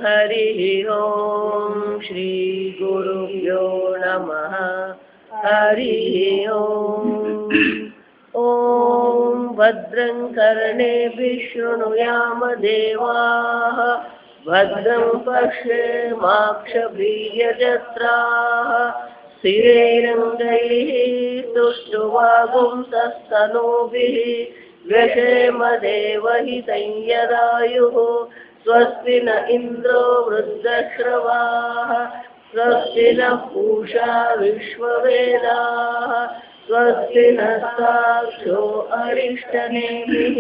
हरिः ओम श्री गुरुभ्यो नमः हरिः ओम। ओम भद्रं कर्णेभिः शृणुयाम देवाः भद्रं पश्येमाक्षभिर्यजत्राः स्थिरैरङ्गैः तुष्टुवागुंसस्तनूभिः व्यशेम देवहितं यदायुः स्वस्ति न इन्द्रो वृद्धश्रवाः स्वस्ति नः पूषा विश्ववेदाः स्वस्ति नस्ताक्षो अरिष्टनेमिः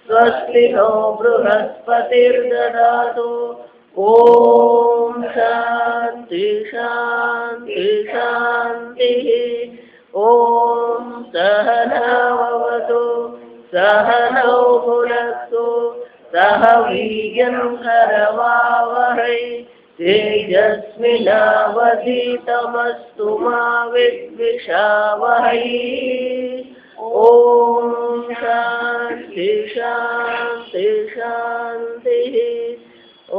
स्वस्ति नो बृहस्पतिर्ददातु। ओम शांति शांति शांतिः। ओम सहनाववतु सहनौ भुनक्तु सह वीर्यं करवावहै तेजस्विनावधीतमस्तु मा विद्विषावहै। ओम शांति शांति शांतिः।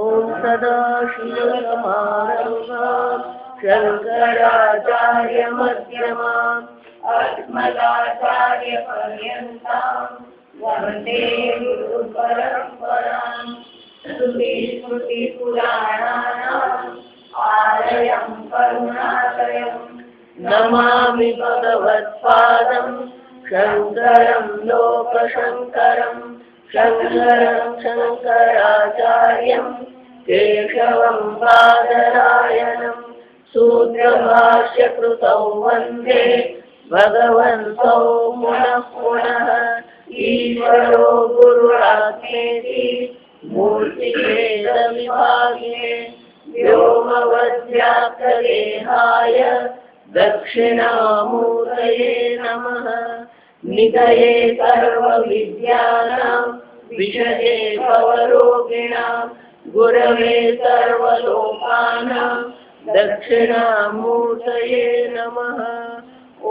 ओम सदाशिवसमारम्भां शङ्कराचार्यमध्यमाम् अस्मदाचार्यपर्यन्तां वन्दे गुरुपरम्परां। श्रुतिस्मृतिपुराणानाम् आलयं करुणालयं नमामि भगवत्पादं शङ्करं लोकशङ्करं शङ्करं शङ्कराचार्यं केशवं बादरायणं सूत्रभाष्यकृतौ वन्दे भगवन्तौ पुनः पुनः। ईश्वरो गुरुरात्मेति मूर्तिभेदविभागिने व्योमवद्व्याप्तदेहाय दक्षिणामूर्तये नमः। निधये सर्वविद्यानां विषये भवरोगिणां गुरवे सर्वलोकानां दक्षिणामूर्तये नमः।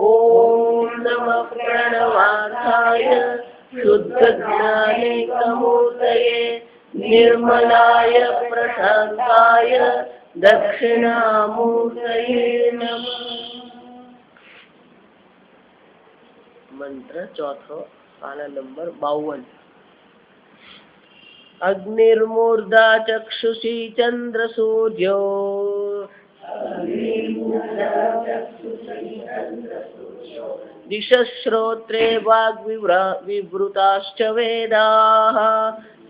ओम नमः प्रणवार्थाय शुद्धज्ञानैकमूर्तये निर्मलाय प्रशान्ताय दक्षिणामूर्तये नमः। मंत्र चौथो पाना नंबर 52। अग्निर्मूर्धा चक्षुषी चंद्र सूर्यो दिशश्रोत्रे वाग्विवृताश्च वेदाः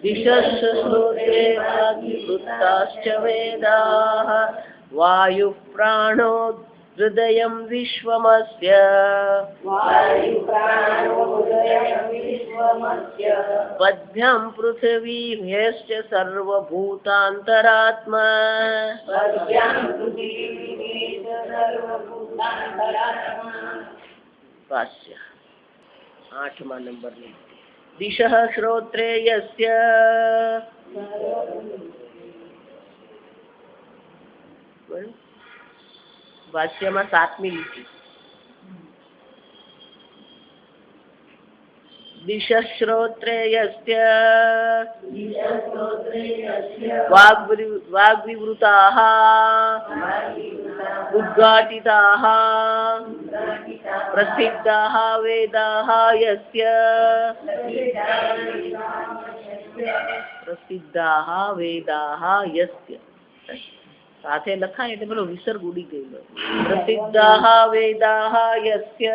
दिशश्रोत्रे वाग्विवृताश्च वेदाः वायुः प्राणो हृदयं विश्वमस्य पद्भ्यां पृथिवी ह्यश्च सर्वभूतान्तरात्मा। भाष्य 8वां नंबर में दिशः श्रोत्रे यस्य भाष्य में 7મી લીટી दिशः श्रोत्रे यस्य वाग्विवृताः उद्घाटिताः प्रसिद्धाः वेदाः यस्य प्रसिद्धाः वेदाः यस्य साथे लखा એટલે પેલો વિસર્ગ ઉડી ગયેલો। પ્રસિદ્ધાः વેદાः यस्य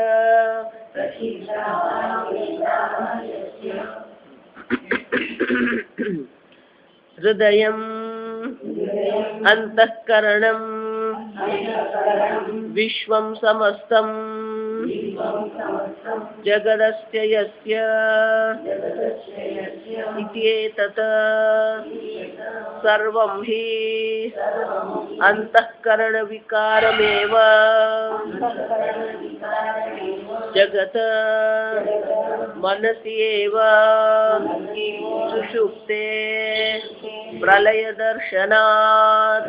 हृदयम् अंतःकरणं विश्वं समस्तं जगदस्य यस्य इत्येतत् सर्वं हि अंतःकरणविकारमेव जगत् मनसि एव सुषुप्ते प्रलय दर्शनात्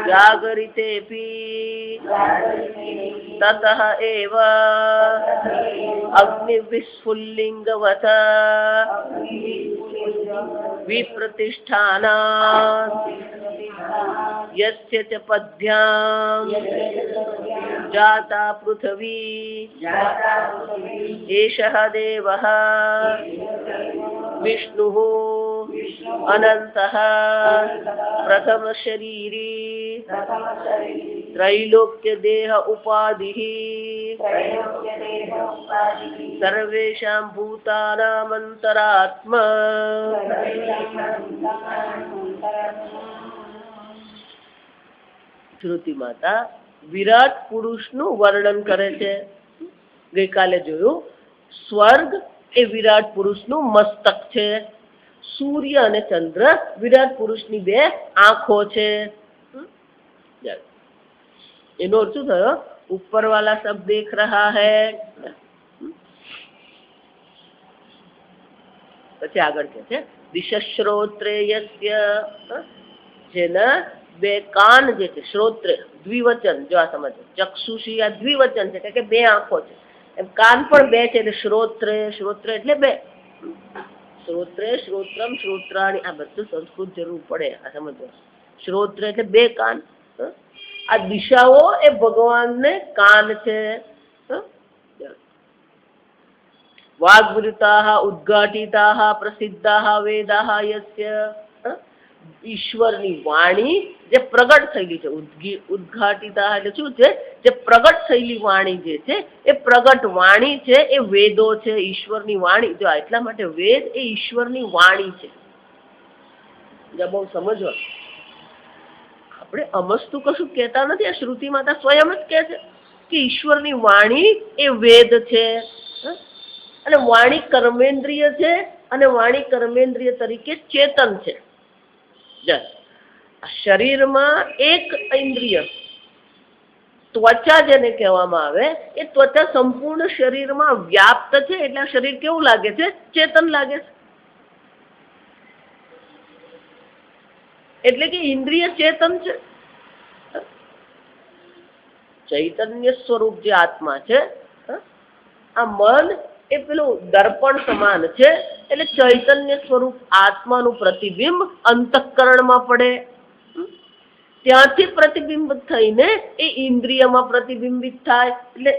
जागरितेऽपि ततः एव अग्निविस्फुल्लिङ्गवत् विप्रतिष्ठानात् यस्य च पद्भ्यां जाता पृथ्वी एषः देवः विष्णुः अनन्तः प्रथम शरीरी त्रैलोक्य देह उपाधिः सर्वेषां भूतानामन्तरात्मा શ્રુતિ માતા વિરાટ પુરુષનું વર્ણન કરે છે. ગઈકાલે જોયું સ્વર્ગ એ વિરાટ પુરુષનું મસ્તક છે, સૂર્ય અને ચંદ્ર વિરાટ પુરુષની બે આંખો છે. એનો અર્થ શું થયો? ઉપર વાલા સબ દેખ રહા હૈ. પછી આગળ કે છે દિશશ્રોત્રેયસ્ય, જેના બે કાન જે છે, શ્રોત્રે દ્વિવચન, જો આ સમજો ચક્ષુષી આ દ્વિવચન છે કે બે આંખો છે, એમ કાન પણ બે છે એટલે શ્રોત્રે, શ્રોત્રે એટલે બે. શ્રોત્રે, શ્રોત્રમ, શ્રોત્રાણી, આ બધું સંસ્કૃત જરૂર પડે આ સમજવા. શ્રોત્રે એટલે બે કાન. આ દિશાઓ એ ભગવાનને કાન છે. વાગ્વૃતાઃ ઉદ્ઘાટિતાઃ પ્રસિદ્ધાઃ વેદાઃ યસ્ય, ઈશ્વરની વાણી જે પ્રગટ થયેલી છે, ઉદ્ઘાટિતા એટલે શું છે? જે પ્રગટ થયેલી વાણી જે છે એ પ્રગટ વાણી છે, એ વેદો છે, ઈશ્વરની વાણી. જો એટલા માટે વેદ એ ઈશ્વરની વાણી છે. બહુ સમજવા, આપણે અમસ્તુ કશું કહેતા નથી. આ શ્રુતિ માતા સ્વયં જ કહે છે કે ઈશ્વરની વાણી એ વેદ છે, અને વાણી કર્મેન્દ્રિય છે, અને વાણી કર્મેન્દ્રિય તરીકે ચેતન છે. શરીરમાં એક ઇન્દ્રિય ત્વચા જેને કહેવામાં આવે, એ ત્વચા સંપૂર્ણ શરીરમાં વ્યાપ્ત છે, એટલે શરીર કેવું લાગે છે? ચેતન લાગે છે. એટલે કે ઇન્દ્રિય ચેતન છે. ચૈતન્ય સ્વરૂપ જે આત્મા છે, આ મન એ પેલું દર્પણ સમાન છે, એટલે ચૈતન્ય સ્વરૂપ આત્માનું પ્રતિબિંબ અંતઃકરણમાં પડે, ત્યાંથી પ્રતિબિંબ થઈને એ ઇન્દ્રિયમાં પ્રતિબિંબિત થાય. એટલે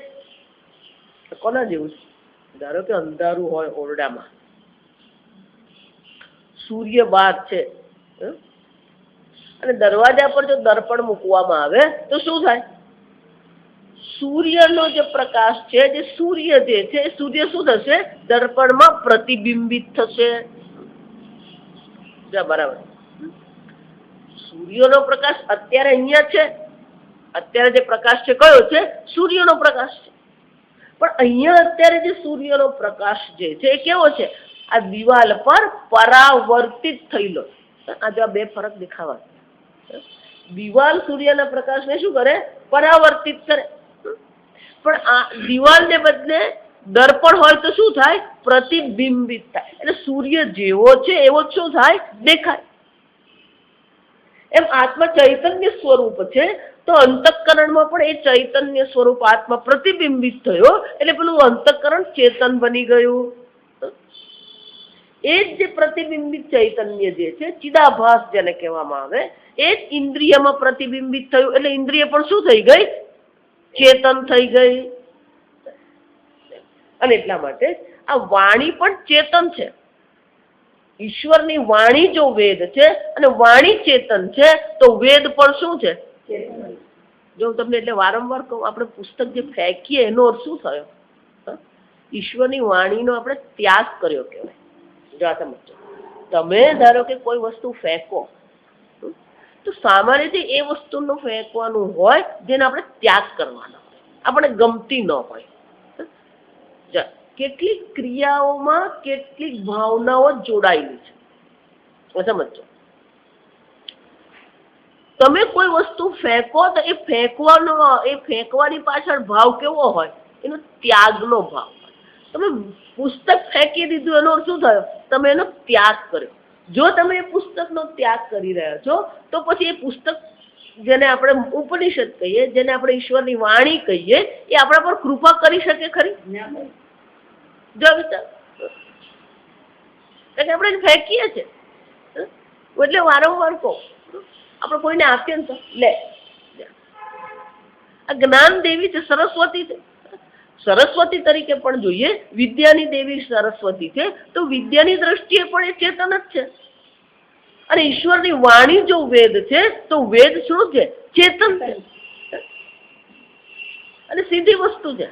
કોના જેવું છે? ધારો કે અંધારું હોય ઓરડામાં, સૂર્ય બહાર છે, અને દરવાજા પર જો દર્પણ મૂકવામાં આવે તો શું થાય? સૂર્યનો જે પ્રકાશ છે, જે સૂર્ય જે છે, સૂર્ય શું થશે? દર્પણમાં પ્રતિબિંબિત થશે. બરાબર. સૂર્યનો પ્રકાશ અત્યારે અહીંયા છે, અત્યારે જે પ્રકાશ છે કયો છે? સૂર્યનો પ્રકાશ છે. પણ અહીંયા અત્યારે જે સૂર્યનો પ્રકાશ જે છે એ કેવો છે? આ દિવાલ પર પરાવર્તિત થયેલો. આ જો બે ફરક દેખાવા. દિવાલ સૂર્યના પ્રકાશને શું કરે? પરાવર્તિત કરે. પણ આ દિવાલને બદલે દર્પણ હોય તો શું થાય? પ્રતિબિંબિત થાય. એટલે સૂર્ય જેવો છે એવો શું થાય? દેખાય. એમ આત્મા ચૈતન્ય સ્વરૂપ છે, તો અંતઃકરણમાં પણ એ ચૈતન્ય સ્વરૂપ આત્મા પ્રતિબિંબિત થયો, એટલે પેલું અંતઃકરણ ચેતન બની ગયું. એ જ જે પ્રતિબિંબિત ચૈતન્ય જે છે, ચિદાભાસ જેને કહેવામાં આવે, એ જ ઇન્દ્રિયમાં પ્રતિબિંબિત થયું, એટલે ઇન્દ્રિય પણ શું થઈ ગઈ? ચેતન થઈ ગઈ. અને એટલા માટે આ વાણી પણ ચેતન છે. ઈશ્વરની વાણી જો વેદ છે અને વાણી ચેતન છે, તો વેદ પણ શું છે? જો તમને એટલે વારંવાર કહું, આપણે પુસ્તક જે ફેંકીએ એનો અર્થ શું થયો? ઈશ્વરની વાણીનો આપણે ત્યાગ કર્યો કહેવાય. જો આ સમજો, તમે ધારો કે કોઈ વસ્તુ ફેંકો, તો સામાન્ય રીતે એ વસ્તુનું ફેંકવાનું હોય જેને આપણે ત્યાગ કરવાનો હોય, આપણે ગમતી ન હોય. કેટલીક ક્રિયાઓમાં કેટલીક ભાવનાઓ જોડાયેલી છે. સમજો, તમે કોઈ વસ્તુ ફેંકો તો એ ફેંકવાની પાછળ ભાવ કેવો હોય? એનો ત્યાગનો ભાવ હોય. તમે પુસ્તક ફેંકી દીધું એનો શું થયો? તમે એનો ત્યાગ કર્યો. જો તમે એ પુસ્તકનો ત્યાગ કરી રહ્યા છો તો પછી એ પુસ્તક જેને આપણે ઉપનિષદ કહીએ, જેને આપણે ઈશ્વરની વાણી કહીએ, એ આપણા પર કૃપા કરી શકે ખરી? જો વિચાર, આપણે ફેંકીએ છીએ. એટલે વારંવાર કહો, આપણે કોઈને આપીએ ને તો લે. આ જ્ઞાન દેવી છે, સરસ્વતી છે. સરસ્વતી તરીકે પણ જોઈએ, વિદ્યાની દેવી સરસ્વતી છે, તો વિદ્યાની દ્રષ્ટિએ પણ એ ચેતન જ છે. અને ઈશ્વરની વાણી જો વેદ છે તો વેદ શું છે? ચેતન છે. અને સીધી વસ્તુ છે.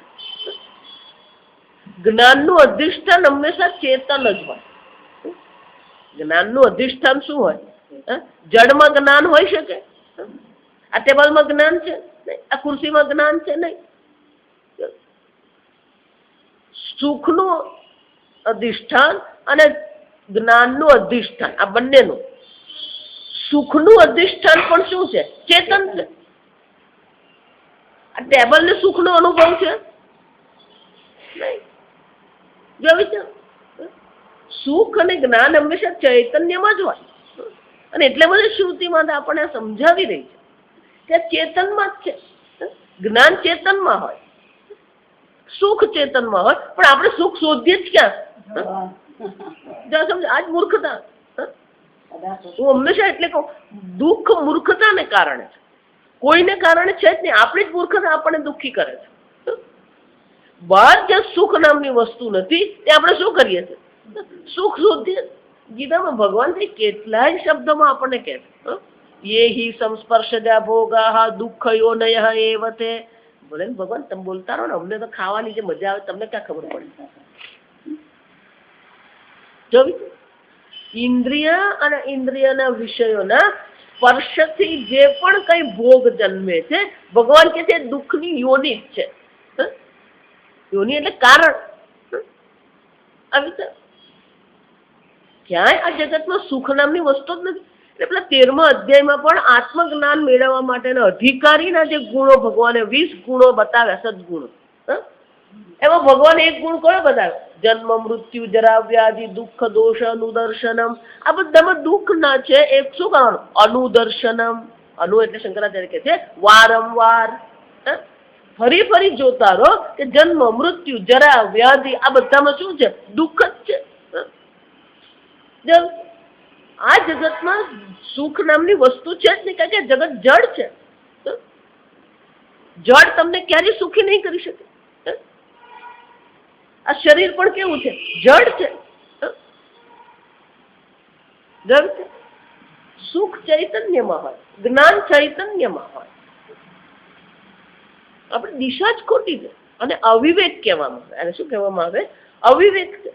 જ્ઞાનનું અધિષ્ઠાન હંમેશા ચેતન જ હોય. જ્ઞાનનું અધિષ્ઠાન શું હોય? જડમાં જ્ઞાન હોઈ શકે? આ ટેબલમાં જ્ઞાન છે? આ ખુરશીમાં જ્ઞાન છે? નહીં. સુખનું અધિષ્ઠાન અને જ્ઞાનનું અધિષ્ઠાન, આ બંનેનું. સુખનું અધિષ્ઠાન પણ શું છે? ચેતન છે. આ ટેબલને સુખનો અનુભવ છે? નહીં. જો વિચાર, સુખ અને જ્ઞાન હંમેશા ચૈતન્યમાં જ હોય. અને એટલે બધી શ્રુતિમાં આપણને સમજાવી રહી છે કે ચેતનમાં જ છે. જ્ઞાન ચેતનમાં હોય, સુખ ચેતનમાં હોય, પણ આપણે સુખ શોધીએ જ ક્યાં? સમજ, આજ મૂર્ખતા. હું હંમેશા એટલે કહું, દુઃખ મૂર્ખતાને કારણે છે, કોઈને કારણે છે જ નહીં. આપણી જ મૂર્ખતા આપણને દુઃખી કરે છે. બહાર જ્યાં સુખ નામની વસ્તુ નથી તે આપણે શું કરીએ છીએ? સુખ શોધીએ. ગીતામાં ભગવાન કેટલાય શબ્દોમાં આપણને કહે છે, યે હિ સંસ્પર્શજા ભોગાહ દુઃખયોનયઃ એવ તે. બોલે ભગવાન, તમે બોલતા રહો ને, અમને તો ખાવાની જે મજા આવે તમને ક્યાં ખબર પડે? જો ઇન્દ્રિય અને ઇન્દ્રિયના વિષયોના સ્પર્શથી જે પણ કઈ ભોગ જન્મે છે, ભગવાન કે છે દુઃખની યોનિ જ છે. યોનિ એટલે કારણ. આવી રીતે ક્યાંય આ જગતમાં સુખ નામની વસ્તુ જ નથી. એટલે પેલા 13મા અધ્યાયમાં પણ આત્મજ્ઞાન મેળવવા માટેના અધિકારીના જે ગુણો ભગવાને 20 ગુણો બતાવ્યા, સદગુણો. એમાં ભગવાને એક ગુણ કયો બતાવ્યો? જન્મ, મૃત્યુ, જરા, વ્યાધિ, દુઃખ, દોષ, અનુદર્શનમ. આ બધામાં દુઃખ ના છે, એક શું કરવાનું? અનુદર્શનમ. અનુ એટલે શંકરાચાર્ય કહે છે વારંવાર, ફરી ફરી જોતા રહો કે જન્મ, મૃત્યુ, જરા, વ્યાધિ આ બધામાં શું છે? દુઃખ જ છે. આ જગતમાં સુખ નામની વસ્તુ છે જ નહીં, કારણ કે જગત જડ છે. જડ તમને ક્યારેય સુખી નહીં કરી શકે. આ શરીર પણ કેવું છે? જડ છે. જડ છે. સુખ ચૈતન્યમાં હોય, જ્ઞાન ચૈતન્યમાં હોય. આપણી દિશા જ ખોટી છે અને અવિવેક કહેવામાં આવે. અને શું કહેવામાં આવે? અવિવેક છે.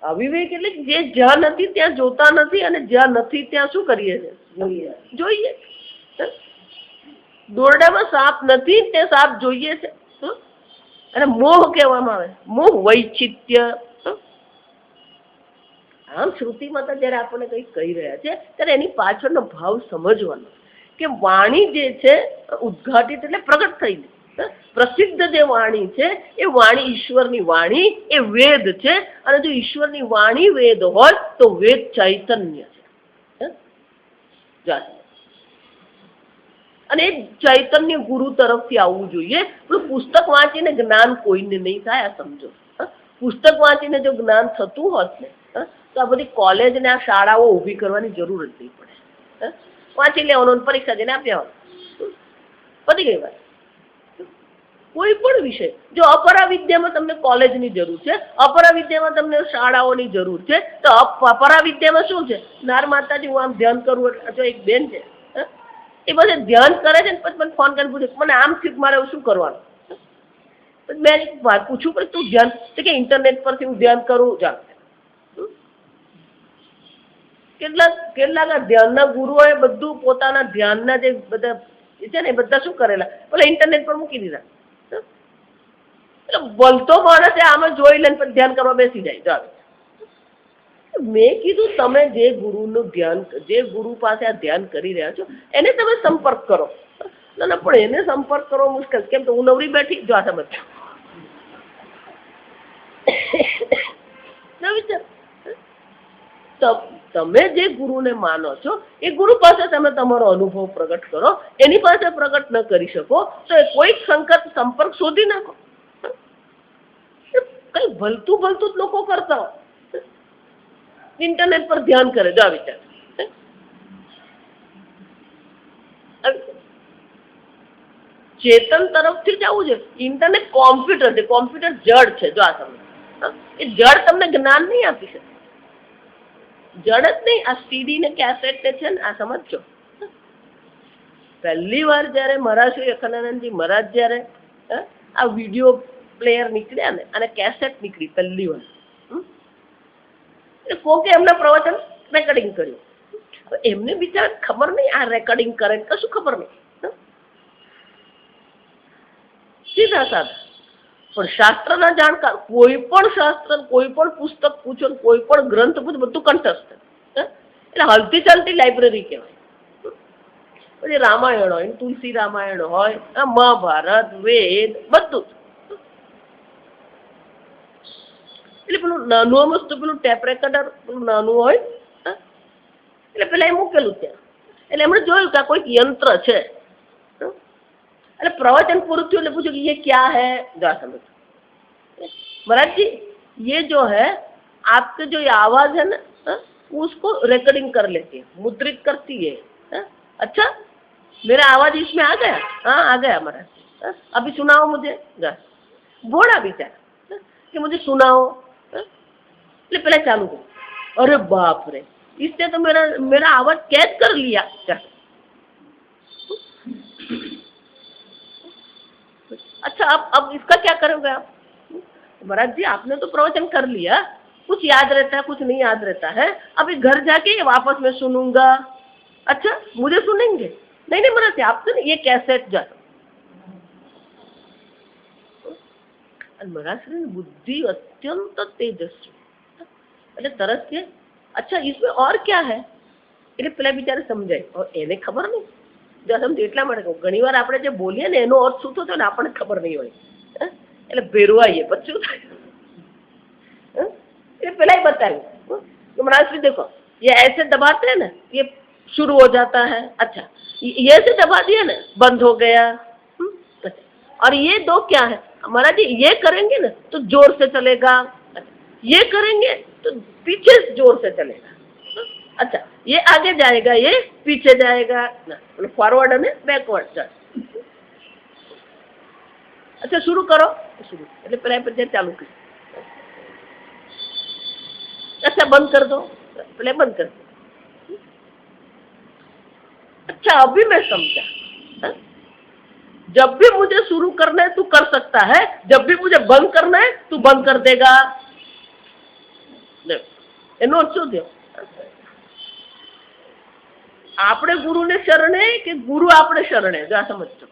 અવિવેક એટલે જે જ્યાં નથી ત્યાં જોતા નથી, અને જ્યાં નથી ત્યાં શું કરીએ છીએ? જોઈએ. દોરડામાં સાપ નથી તે સાપ જોઈએ છે. અને મોહ કહેવામાં આવે. મોહ વૈચિત્ય. આમ શ્રુતિમાં તો જયારે આપણને કંઈક કહી રહ્યા છે ત્યારે એની પાછળનો ભાવ સમજવાનો કે વાણી જે છે ઉદ્ઘાટિત એટલે પ્રગટ થઈ ગઈ. પ્રસિદ્ધ જે વાણી છે એ વાણી ઈશ્વરની વાણી, એ વેદ છે. અને જો ઈશ્વરની વાણી વેદ હોય તો વેદ ચૈતન્ય છે. અને એ ચૈતન્ય ગુરુ તરફથી આવવું જોઈએ. પુસ્તક વાંચીને જ્ઞાન કોઈને નહીં થાય, આ સમજો. પુસ્તક વાંચીને જો જ્ઞાન થતું હોત ને તો આ બધી કોલેજ ને આ શાળાઓ ઊભી કરવાની જરૂર જ નહીં પડે. વાંચી લેવાનું, પરીક્ષા જઈને આપી આવવાનું, પતી ગઈ વાત. કોઈ પણ વિષય, જો અપરા વિદ્યામાં તમને કોલેજની જરૂર છે, અપરા વિદ્યામાં તમને શાળાઓની જરૂર છે, તો અપરા વિદ્યામાં શું છે? નાર માતાજી હું આમ ધ્યાન કરું એટલે જો એક બેન છે એ બધે ધ્યાન કરે છે ને પછી મને ફોન કરીને પૂછે મને આમ થયું, મારે શું કરવાનું? મેં એક વાત પૂછ્યું, પણ તું ધ્યાન તો કે ઇન્ટરનેટ પરથી હું ધ્યાન કરું. જાણ કેટલાક ધ્યાનના ગુરુઓએ બધું પોતાના ધ્યાનના જે બધા છે ને એ બધા શું કરેલા, પેલા ઇન્ટરનેટ પર મૂકી દીધા. એટલે બોલતો માણસ આમાં જોઈ લે પછી ધ્યાન કરવા બેસી જાય. મેં કીધું તમે જે ગુરુનું ધ્યાન, જે ગુરુ પાસે આ ધ્યાન કરી રહ્યા છો એને તમે સંપર્ક કરો. ના પણ એને સંપર્ક કરવો મુશ્કેલ. કેમ? તો હું નવરી બેઠી જો આ સમજ તમે જે ગુરુને માનો છો એ ગુરુ પાસે તમે તમારો અનુભવ પ્રગટ કરો, એની પાસે પ્રગટ ન કરી શકો તો કોઈક સંપર્ક શોધી નાખો. કઈ ભલતું ભલતું જ લોકો કરતા હોય, ઇન્ટરનેટ પર ધ્યાન કરે. જો આ વિચાર, ચેતન તરફથી જ આવું છે. ઇન્ટરનેટ કોમ્પ્યુટર છે, કોમ્પ્યુટર જડ છે. જો આ સમજ, એ જડ તમને જ્ઞાન નહીં આપી શકે, જડ જ નહીં. આ સીડી ને કેસેટ છે ને, આ સમજો. પહેલી વાર જયારે મહારાજ શ્રી અખંડાનંદજી મહારાજ જયારે આ વિડીયો પ્લેયર નીકળ્યા ને અને કેસેટ નીકળી પહેલી વાર, કોકે એમના પ્રવચન રેકોર્ડિંગ કર્યું. એમને બિચારા ખબર નહીં આ રેકોર્ડિંગ કરે, કશું ખબર નહીં, સીધા સાધા. પણ શાસ્ત્રના જાણકાર કોઈ પણ શાસ્ત્ર, કોઈ પણ પુસ્તક પૂછો, કોઈ પણ ગ્રંથ પૂછો, બધું કંઠસ્થ. એટલે હલતી ચાલતી લાઇબ્રેરી કહેવાય. પછી રામાયણ હોય, તુલસી રામાયણ હોય, મહાભારત, વેદ, બધું જ. એટલે પેલું નાનું મસ્ત પેલું ટેપ રેકોર્ડર પેલું નાનું હોય, એટલે પેલા એ મૂકેલું ત્યાં. એટલે એમણે જોયું કે આ કોઈક યંત્ર છે. એટલે प्रवचन पूर्ण थी, पूछो कि ये क्या है, जरा समझो महाराज जी, ये जो है आपके जो ये आवाज है ना, उसको रिकॉर्डिंग कर लेती है, मुद्रित करती है. अच्छा, मेरा आवाज इसमें आ गया? हाँ आ गया महाराज. अभी सुनाओ मुझे. बोला विचार कि मुझे सुनाओ. એટલે પેલા ચાલુ કર. अरे बाप रे, इसने तो मेरा आवाज कैद कर लिया. अच्छा, अब इसका क्या करोगे आप? महाराज जी आपने तो प्रवचन कर लिया, कुछ याद रहता है, कुछ नहीं याद रहता है, अभी घर जाके वापस मैं सुनूंगा. अच्छा, मुझे सुनेंगे? नहीं नहीं महाराज जी, आप तो ये कैसेट जा. महाराज श्री बुद्धि अत्यंत तेजस्वी. એટલે તરત કે અચ્છા इसमें और क्या है? એટલે પેલા બિચારે સમજાય, એને ખબર નહીં. જો સમજ એટલા માટે કહું, ઘણી વાર આપણે જે બોલીએ ને એનો અર્થ શું થતો ને આપણને ખબર નહીં હોય, એટલે ભેરવાઈએ પછી શું થાય. એટલે પેલા बताया महाराज जी देखो ये ऐसे दबाते हैं ना, ये शुरू हो जाता है. अच्छा, ये ऐसे दबा दिया ना, बंद हो गया. और ये दो क्या है महाराज जी, ये करेंगे ना तो जोर से चलेगा, ये करेंगे तो पीछे जोर से चलेगा. अच्छा, ये आगे जाएगा, ये पीछे जाएगा, फॉरवर्ड है बैकवर्ड. अच्छा शुरू करो. शुरू એટલે પેલા પર ચાલુ કરી. अच्छा बंद कर दो, पहले बंद कर दो. अच्छा अभी मैं समझा. जब भी मुझे शुरू करना है तू कर सकता है, जब भी मुझे बंद करना है तू बंद कर देगा. એનો શું થયો? આપણે ગુરુને શરણે કે ગુરુ આપણે શરણે? જો આ સમજજો.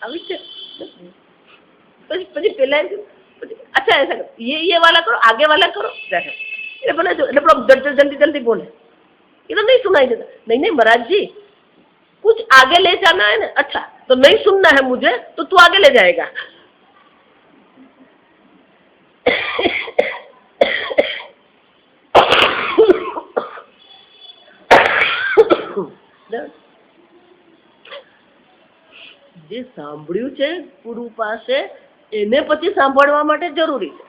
આવી છે પછી પેલા अच्छा ऐसा करो, ये वाला करो, आगे वाला करो. ये बोले जल्दी जल्दी बोले, ये तो नहीं सुनाई देता. नहीं नहीं महाराज जी, कुछ आगे ले जाना है ना. अच्छा तो नहीं सुनना है मुझे तो तू आगे ले जाएगा. જે સાંભળ્યું છે ગુરુ પાસે એને પછી સાંભળવા માટે જરૂરી છે,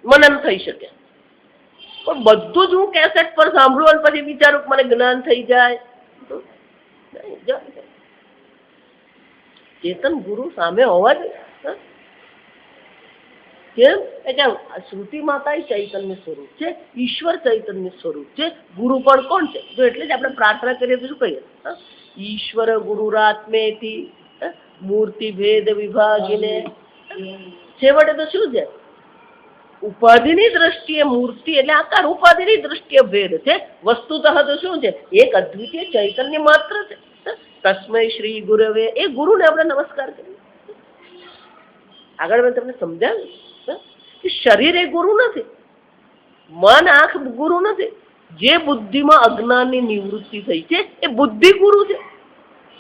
મનન થઈ શકે. પણ બધું જ હું કેસેટ પર સાંભળું અને પછી વિચારું મને જ્ઞાન થઈ જાય. ચેતન ગુરુ સામે હોવા જોઈએ. કેમ? શ્રુતિ માતા ચૈતન્ય સ્વરૂપ છે, ઈશ્વર ચૈતન્ય સ્વરૂપ છે. ગુરુ પણ કોણ છે? જો એટલે જ આપણે પ્રાર્થના કરીએ તો શું કહીએ? ઈશ્વર ગુરુરાત્મેતિ મૂર્તિ ભેદ વિભાગીને. છેવટે તો શું છે? ઉપાધિની દ્રષ્ટિએ મૂર્તિ એટલે આકાર, ઉપાધિની દ્રષ્ટિએ ભેદ છે. વસ્તુતઃ તો શું છે? એક અદ્વિતીય ચૈતન્ય માત્ર છે. તસ્મૈ શ્રી ગુરવે, એ ગુરુને આપણે નમસ્કાર કરીએ. આગળ મેં તમને સમજાવ્યું કે શરીર એ ગુરુ નથી, મન આંખ ગુરુ નથી. જે બુદ્ધિમાં અજ્ઞાનની નિવૃત્તિ થઈ છે એ બુદ્ધિ ગુરુ છે.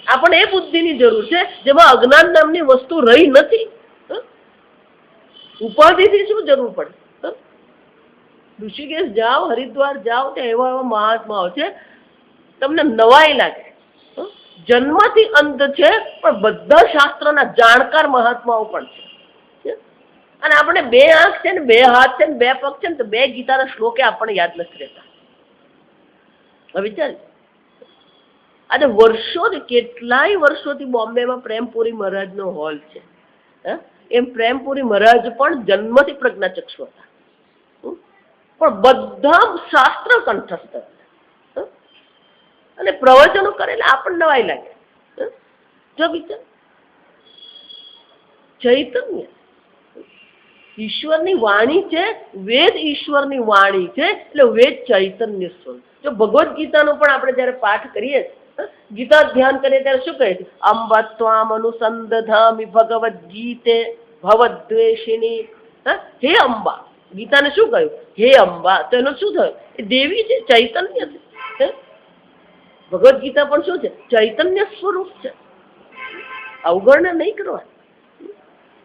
આપણને એ બુદ્ધિની જરૂર છે જેમાં અજ્ઞાન નામની વસ્તુ રહી નથી. ઉપાધિથી શું જરૂર પડે? ઋષિકેશ જાઓ, હરિદ્વાર જાઓ, ત્યાં એવા એવા મહાત્માઓ છે, તમને નવાઈ લાગે. જન્મથી અંત છે, પણ બધા શાસ્ત્રના જાણકાર મહાત્માઓ પણ છે. અને આપણે બે આંખ છે ને, બે હાથ છે ને, બે પગ છે ને, તો બે ગીતાના શ્લોકે આપણને યાદ નથી રહેતા. હવે વિચાર, આજે વર્ષોથી, કેટલાય વર્ષોથી બોમ્બેમાં પ્રેમપુરી મહારાજનો હોલ છે. એમ પ્રેમપુરી મહારાજ પણ જન્મથી પ્રજ્ઞાચક્ષુ હતા, પણ બધા શાસ્ત્ર કંઠસ્થ હતા અને પ્રવચનો કરેલા આપણને નવાઈ લાગે. જો વિચાર, ચૈતન્ય ઈશ્વરની વાણી છે, વેદ ઈશ્વરની વાણી છે, એટલે વેદ ચૈતન્ય સ્વરૂપ. જો ભગવદ્ ગીતાનો પણ આપણે જયારે પાઠ કરીએ, ગીતા ધ્યાન કરીએ ત્યારે શું કહે છે? અંબ ત્વામ અનુસંધામિ ભગવદ્ ગીતે ભવદ્વેષિણી. હે અંબા, ગીતાને શું કહ્યું? હે અંબા. તો એનું શું થયું? એ દેવી છે, ચૈતન્ય છે. ભગવદ્ ગીતા પણ શું છે? ચૈતન્ય સ્વરૂપ છે. અવગણના નહીં કરવાની.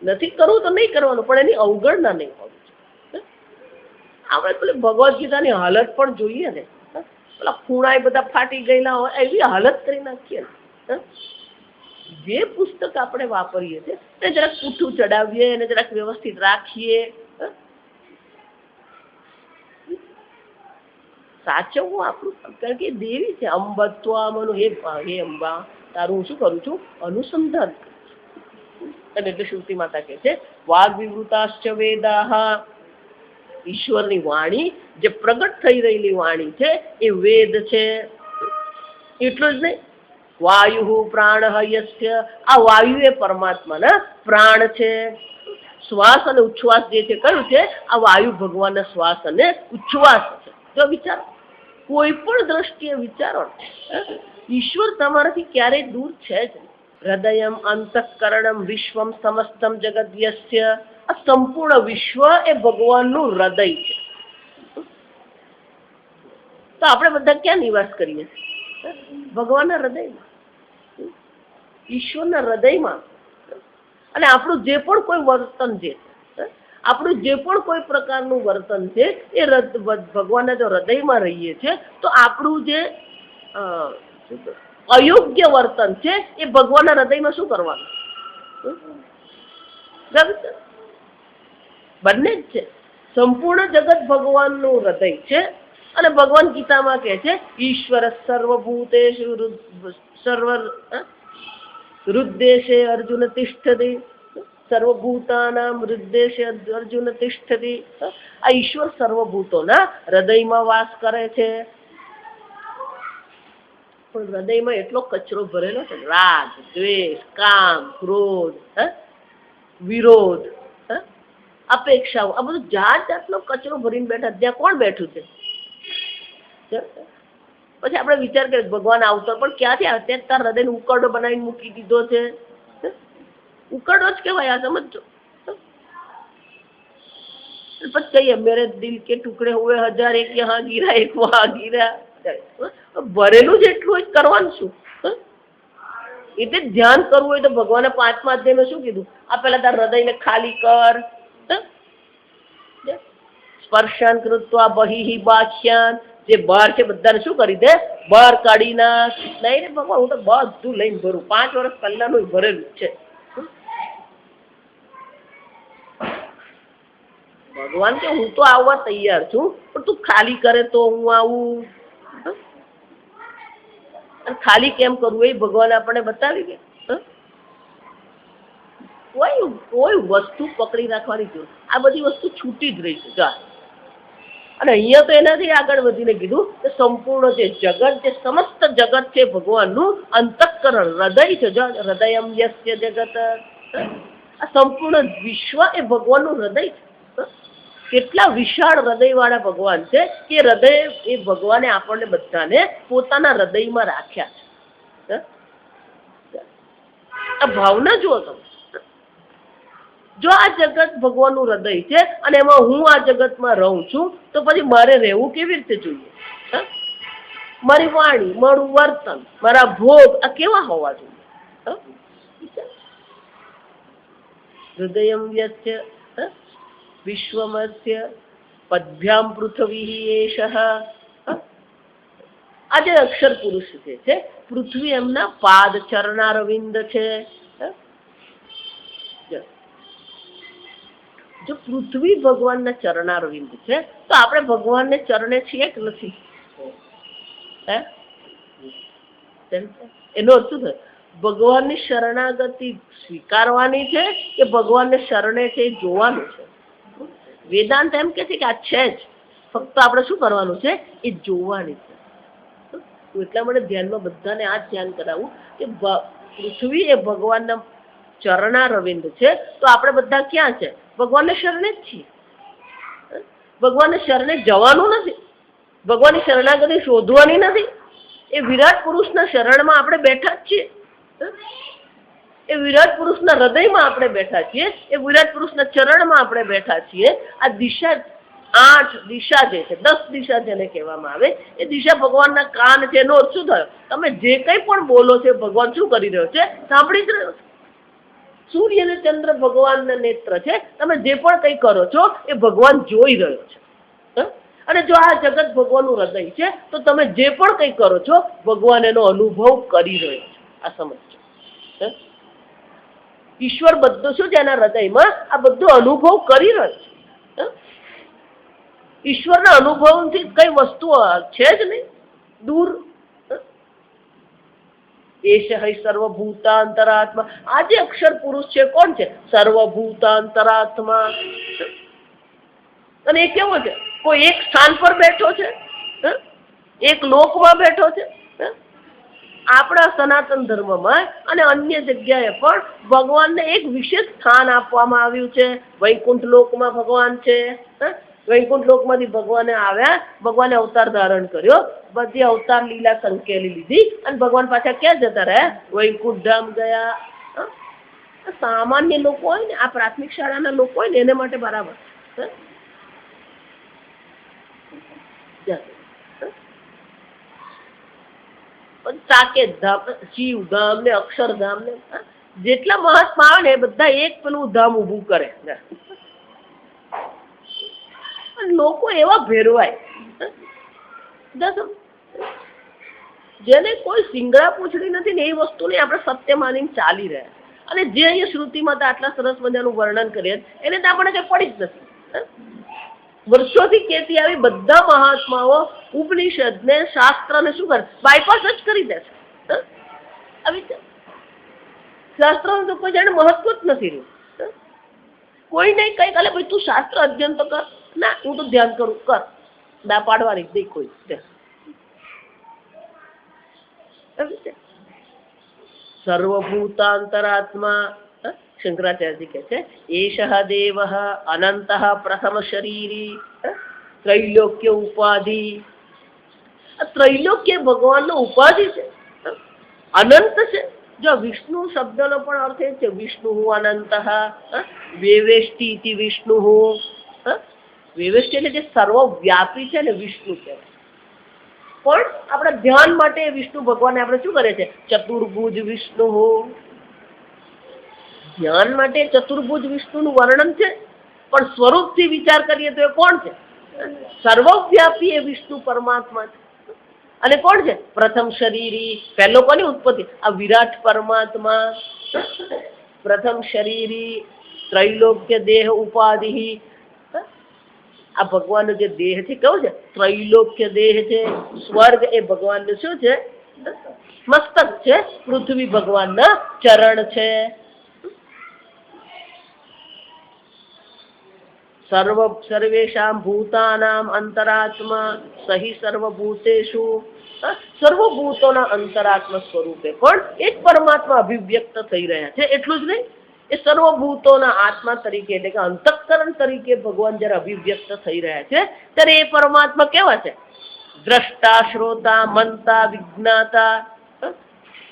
નથી કરવું તો નહીં કરવાનું, પણ એની અવગણના નહીં હોવી જોઈએ. આપણે પેલી ભગવદ્ ગીતાની હાલત પણ જોઈએ ને, પેલા ખૂણા બધા ફાટી ગયેલા હોય એવી હાલત કરી નાખીએ ને. જે પુસ્તક આપણે વાપરીએ છીએ તે જરાક પૂઠું ચડાવીએ અને જરાક વ્યવસ્થિત રાખીએ. સાચવવું આપણું, કારણ કે દેવી છે. અંબત્વામનું, હે અંબા, તારું હું શું કરું છું? અનુસંધાન. અને એટલે શ્રુતિ માતા કહે છે, વાગ વિવૃતાશ્ચ વેદાહ, ઈશ્વરની વાણી જે પ્રગટ થઈ રહેલી વાણી છે એ વેદ છે. એટલું જ નહીં, વાયુ પ્રાણ યસ્ય, આ વાયુ એ પરમાત્માના પ્રાણ છે. શ્વાસ અને ઉચ્છ્વાસ જે છે કયું છે? આ વાયુ ભગવાનના શ્વાસ અને ઉચ્છ્વાસ છે. તો વિચારો, કોઈ પણ દ્રષ્ટિએ વિચારો, ઈશ્વર તમારાથી ક્યારેય દૂર છે જ નહીં. હૃદયમ અંતઃકરણમ વિશ્વમ સમસ્તમ જગત યસ્ય, આ સંપૂર્ણ વિશ્વ એ ભગવાનનું હૃદય છે. તો આપણે બધા ક્યાં નિવાસ કરીએ? ભગવાનના હૃદયમાં, ઈશ્વરના હૃદયમાં. અને આપણું જે પણ કોઈ વર્તન છે, આપણું જે પણ કોઈ પ્રકારનું વર્તન છે એ ભગવાનના જો હૃદયમાં રહીએ છીએ તો આપણું જે અયોગ્ય વર્તન છે એ ભગવાનના હૃદયમાં શું કરવાનું? બંને જ છે. સંપૂર્ણ જગત ભગવાનનું હૃદય છે. અને ભગવાન ગીતામાં કહે છે, ઈશ્વર સર્વભૂતેષુ હૃદ્દેશે અર્જુન તિષ્ઠતિ, સર્વભૂતાનામ હૃદ્દેશે અર્જુન તિષ્ઠતિ. આ ઈશ્વર સર્વભૂતોના હૃદયમાં વાસ કરે છે. પણ હૃદયમાં એટલો કચરો ભરેલો છે, રાગ, દ્વેષ, કામ, ક્રોધ, વિરોધ, અપેક્ષાઓ, આ બધું જાત જાતનો કચરો ભરીને બેઠા. ત્યાં કોણ બેઠું છે? પછી આપણે વિચાર કરીએ ભગવાન આવતો પણ ક્યાંથી આવે? ત્યાં તાર હૃદયનો ઉકરડો બનાવીને મૂકી દીધો છે. ઉકરડો જ કહેવાય, આ સમજો. પછી કહીએ મેરે દિલ કે ટુકડે હુએ હજાર, એક યહાં ગીરા, એક વહાં ગીરા. ભરેલું જ એટલું જ કરવાનું શું? એટલે ધ્યાન કરવું હોય તો ભગવાને 5મા અધ્યાયમાં શું કીધું? આ પેલા તાર હૃદયને ખાલી કર. સ્પર્શાન કૃત્વા બહિ બાહ્યાન, જે બહાર છે બધાને શું કરી દે? બહાર કાઢી નાખ. નહીં રે ભગવાન, હું તો બધું લઈને ભરું. 5 વર્ષ પહેલાનું ભરેલું છે. ભગવાન કે હું તો આવવા તૈયાર છું, પણ તું ખાલી કરે તો હું આવું. ખાલી કેમ કરવું એ ભગવાન આપણને બતાવી ગયા. કોઈ વસ્તુ પકડી રાખવાની જરૂર, આ બધી વસ્તુ છૂટી જ રહી છે. અને અહીંયા તો એનાથી આગળ વધીને કીધું કે સંપૂર્ણ જે જગત, જે સમસ્ત જગત છે ભગવાનનું અંતઃકરણ, હૃદય છે. હૃદયમ યસ્ય જગત, આ સંપૂર્ણ વિશ્વ એ ભગવાનનું હૃદય છે. કેટલા વિશાળ હૃદય વાળા ભગવાન છે કે હૃદય એ ભગવાને આપણને બધાને પોતાના હૃદયમાં રાખ્યા છે. આ ભાવના જુઓ તમે. જો આ જગત ભગવાનનું હૃદય છે અને એમાં હું આ જગતમાં રહું છું, તો પછી મારે રહેવું કેવી રીતે જોઈએ? મારી વાણી, મારું વર્તન, મારા ભોગ આ કેવા હોવા જોઈએ? હૃદયમ વ્યસ્ય વિશ્વમસ્ય પદ્ભ્યામ પૃથ્વી એષઃ. આ જે અક્ષર પુરુષ છે પૃથ્વી એમના પાદ ચરણારવિંદ છે. જો પૃથ્વી ભગવાનના ચરણારવિંદ છે તો આપણે ભગવાનને ચરણે છીએ કે નથી? એનો અર્થ શું થાય? ભગવાનની શરણાગતિ સ્વીકારવાની છે કે ભગવાનને શરણે છે એ જોવાનું છે? વેદાંત એમ કે છે કે આ છે જ, ફક્ત આપણે શું કરવાનું છે એ જોવાની છે. એટલા માટે ધ્યાનમાં બધાને આ જ ધ્યાન કરાવવું કે પૃથ્વી એ ભગવાનના ચરણારવિંદ છે તો આપણે બધા ક્યાં છે? ભગવાનને શરણે જ છીએ. ભગવાનને શરણે જવાનું નથી, ભગવાનની શરણાગતિ શોધવાની નથી. એ વિરાટ પુરુષના શરણમાં આપણે બેઠા જ છીએ. એ વિરાટ પુરુષના હૃદયમાં આપણે બેઠા છીએ, એ વિરાટ પુરુષના ચરણમાં આપણે બેઠા છીએ. આ દિશા 8 દિશા જે છે, 10 દિશા જેને કહેવામાં આવે એ દિશા ભગવાનના કાન છે. એનો અર્થ શું થયો? તમે જે કંઈ પણ બોલો છો ભગવાન શું કરી રહ્યો છે? સાંભળી જ રહ્યો છે. સૂર્ય અને ચંદ્ર ભગવાનના નેત્ર છે. તમે જે પણ કંઈ કરો છો એ ભગવાન જોઈ રહ્યો છે. અને જો આ જગત ભગવાનનું હૃદય છે તો તમે જે પણ કંઈ કરો છો ભગવાન એનો અનુભવ કરી રહ્યો છે. આ સમજો. ઈશ્વર બધું શું છે એના હૃદયમાં આ બધું અનુભવ કરી રહ્યો છે. ઈશ્વરના અનુભવથી કઈ વસ્તુ છે જ નહીં, દૂર. એશ હૈ સર્વભૂતાંતરાત્મા. આ જે અક્ષર પુરુષ છે કોણ છે? સર્વભૂતાંતરાત્મા. અને એ કેવો છે? કોઈ એક સ્થાન પર બેઠો છે, એક લોકમાં બેઠો છે. આપણા સનાતન ધર્મમાં અને અન્ય જગ્યાએ પણ ભગવાનને એક વિશેષ સ્થાન આપવામાં આવ્યું છે. વૈકુંઠ લોકમાં ભગવાન છે. વૈકુંઠ લોકમાંથી ભગવાને આવ્યા, ભગવાને અવતાર ધારણ કર્યો, બધી અવતાર લીલા સંકેલી લીધી અને ભગવાન પાછા ક્યાં જતા રહ્યા? વૈકુંઠ ધામ ગયા. સામાન્ય લોકો હોય ને, આ પ્રાથમિક શાળાના લોકો હોય ને એને માટે બરાબર. સાકેત ધામ, શિવધામ ને અક્ષરધામ ને જેટલા મહાત્મા આવે ને એ બધા એક પેલું ધામ ઊભું કરે. લોકો એવા ભેરવાય જેને કોઈ સિંગડા પૂછડી નથી ને એ વસ્તુને આપણે સત્ય માનીને ચાલી રહ્યા. અને જે અહીંયા શ્રુતિમાં આટલા સરસ મજાનું વર્ણન કરીએ એને તો આપણે કઈ પડી જ નથી. વર્ષોથી કહેતી આવી બધા મહાત્માઓ ઉપનિષદને શાસ્ત્રને શું કરે? બાયપાસ જ કરી દે છે. શાસ્ત્રનું તો કોઈ જાણે મહત્વ જ નથી રહ્યું. કોઈ નહીં કઈ કાલે ભાઈ તું શાસ્ત્ર અધ્યયન તો કર. ના, હું તો ધ્યાન કરું. કર, દા પાડવાની દે કોઈ. સર્વભૂતાંતરાત્મા. શંકરાચાર્યજી કહે છે એષ દેવ અનંત પ્રથમ શરીરી ત્રૈલોક્ય ઉપાધિ. ત્રૈલોક્ય ભગવાનનો ઉપાધિ છે, અનંત છે. જો વિષ્ણુ શબ્દનો પણ અર્થ એ છે વિષ્ણુ અનંત. વેવેષ્ટિ ઇતિ વિષ્ણુ. વેવેષ્ટિ એટલે જે સર્વવ્યાપી છે ને વિષ્ણુ કહેવાય. પણ આપણા ધ્યાન માટે વિષ્ણુ ભગવાનને આપણે શું કરે છે? ચતુર્ભુજ વિષ્ણુ. ધ્યાન માટે ચતુર્ભુજ વિષ્ણુનું વર્ણન છે, પણ સ્વરૂપથી વિચાર કરીએ તો એ કોણ છે? સર્વવ્યાપી એ વિષ્ણુ પરમાત્મા છે. અને કોણ છે? પ્રથમ શરીરી. પહેલો કોની ઉત્પત્તિ? આ વિરાટ પરમાત્મા. પ્રથમ શરીરી ત્રૈલોક્ય દેહ ઉપાધિ. આ ભગવાનનો જે દેહ છે કેવો છે? ત્રૈલોક્ય દેહ છે. સ્વર્ગ એ ભગવાનનું શું છે? મસ્તક છે. પૃથ્વી ભગવાનના ચરણ છે. સર્વેષામ ભૂતાનામ અંતરાત્મા સહિ સર્વભૂતેષુ. સર્વભૂતોના અંતરાત્મા સ્વરૂપે પણ એક પરમાત્મા અભિવ્યક્ત થઈ રહ્યા છે. એટલું જ નહીં, એ સર્વભૂતોના આત્મા તરીકે એટલે કે અંતઃકરણ તરીકે ભગવાન જયારે અભિવ્યક્ત થઈ રહ્યા છે ત્યારે એ પરમાત્મા કેવા છે? દ્રષ્ટા, શ્રોતા, મંતા, વિજ્ઞાતા,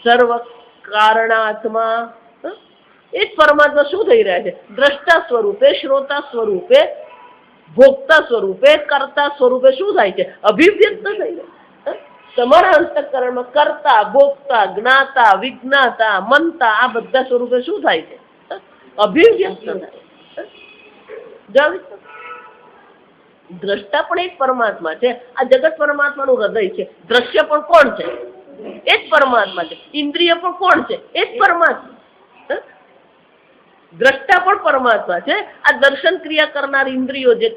સર્વ કારણાત્મા. એ જ પરમાત્મા શું થઈ રહ્યા છે? દ્રષ્ટા સ્વરૂપે, શ્રોતા સ્વરૂપે, ભોગતા સ્વરૂપે, કર્તા સ્વરૂપે શું થાય છે? અભિવ્યક્ત થઈ રહ્યા. તમારા અંતઃકરણમાં કર્તા, ભોગતા, જ્ઞાતા, વિજ્ઞાતા, મનતા આ બધા સ્વરૂપે શું થાય છે? અભિવ્યક્ત થાય. દ્રષ્ટા પણ એક પરમાત્મા છે. આ જગત પરમાત્માનું હૃદય છે. દ્રશ્ય પણ કોણ છે? એ જ પરમાત્મા છે. ઇન્દ્રિય પણ કોણ છે? એ જ પરમાત્મા. દ્રષ્ટા પણ પરમાત્મા છે. આ દર્શન ક્રિયા કરનાર ઇન્દ્રિયો જે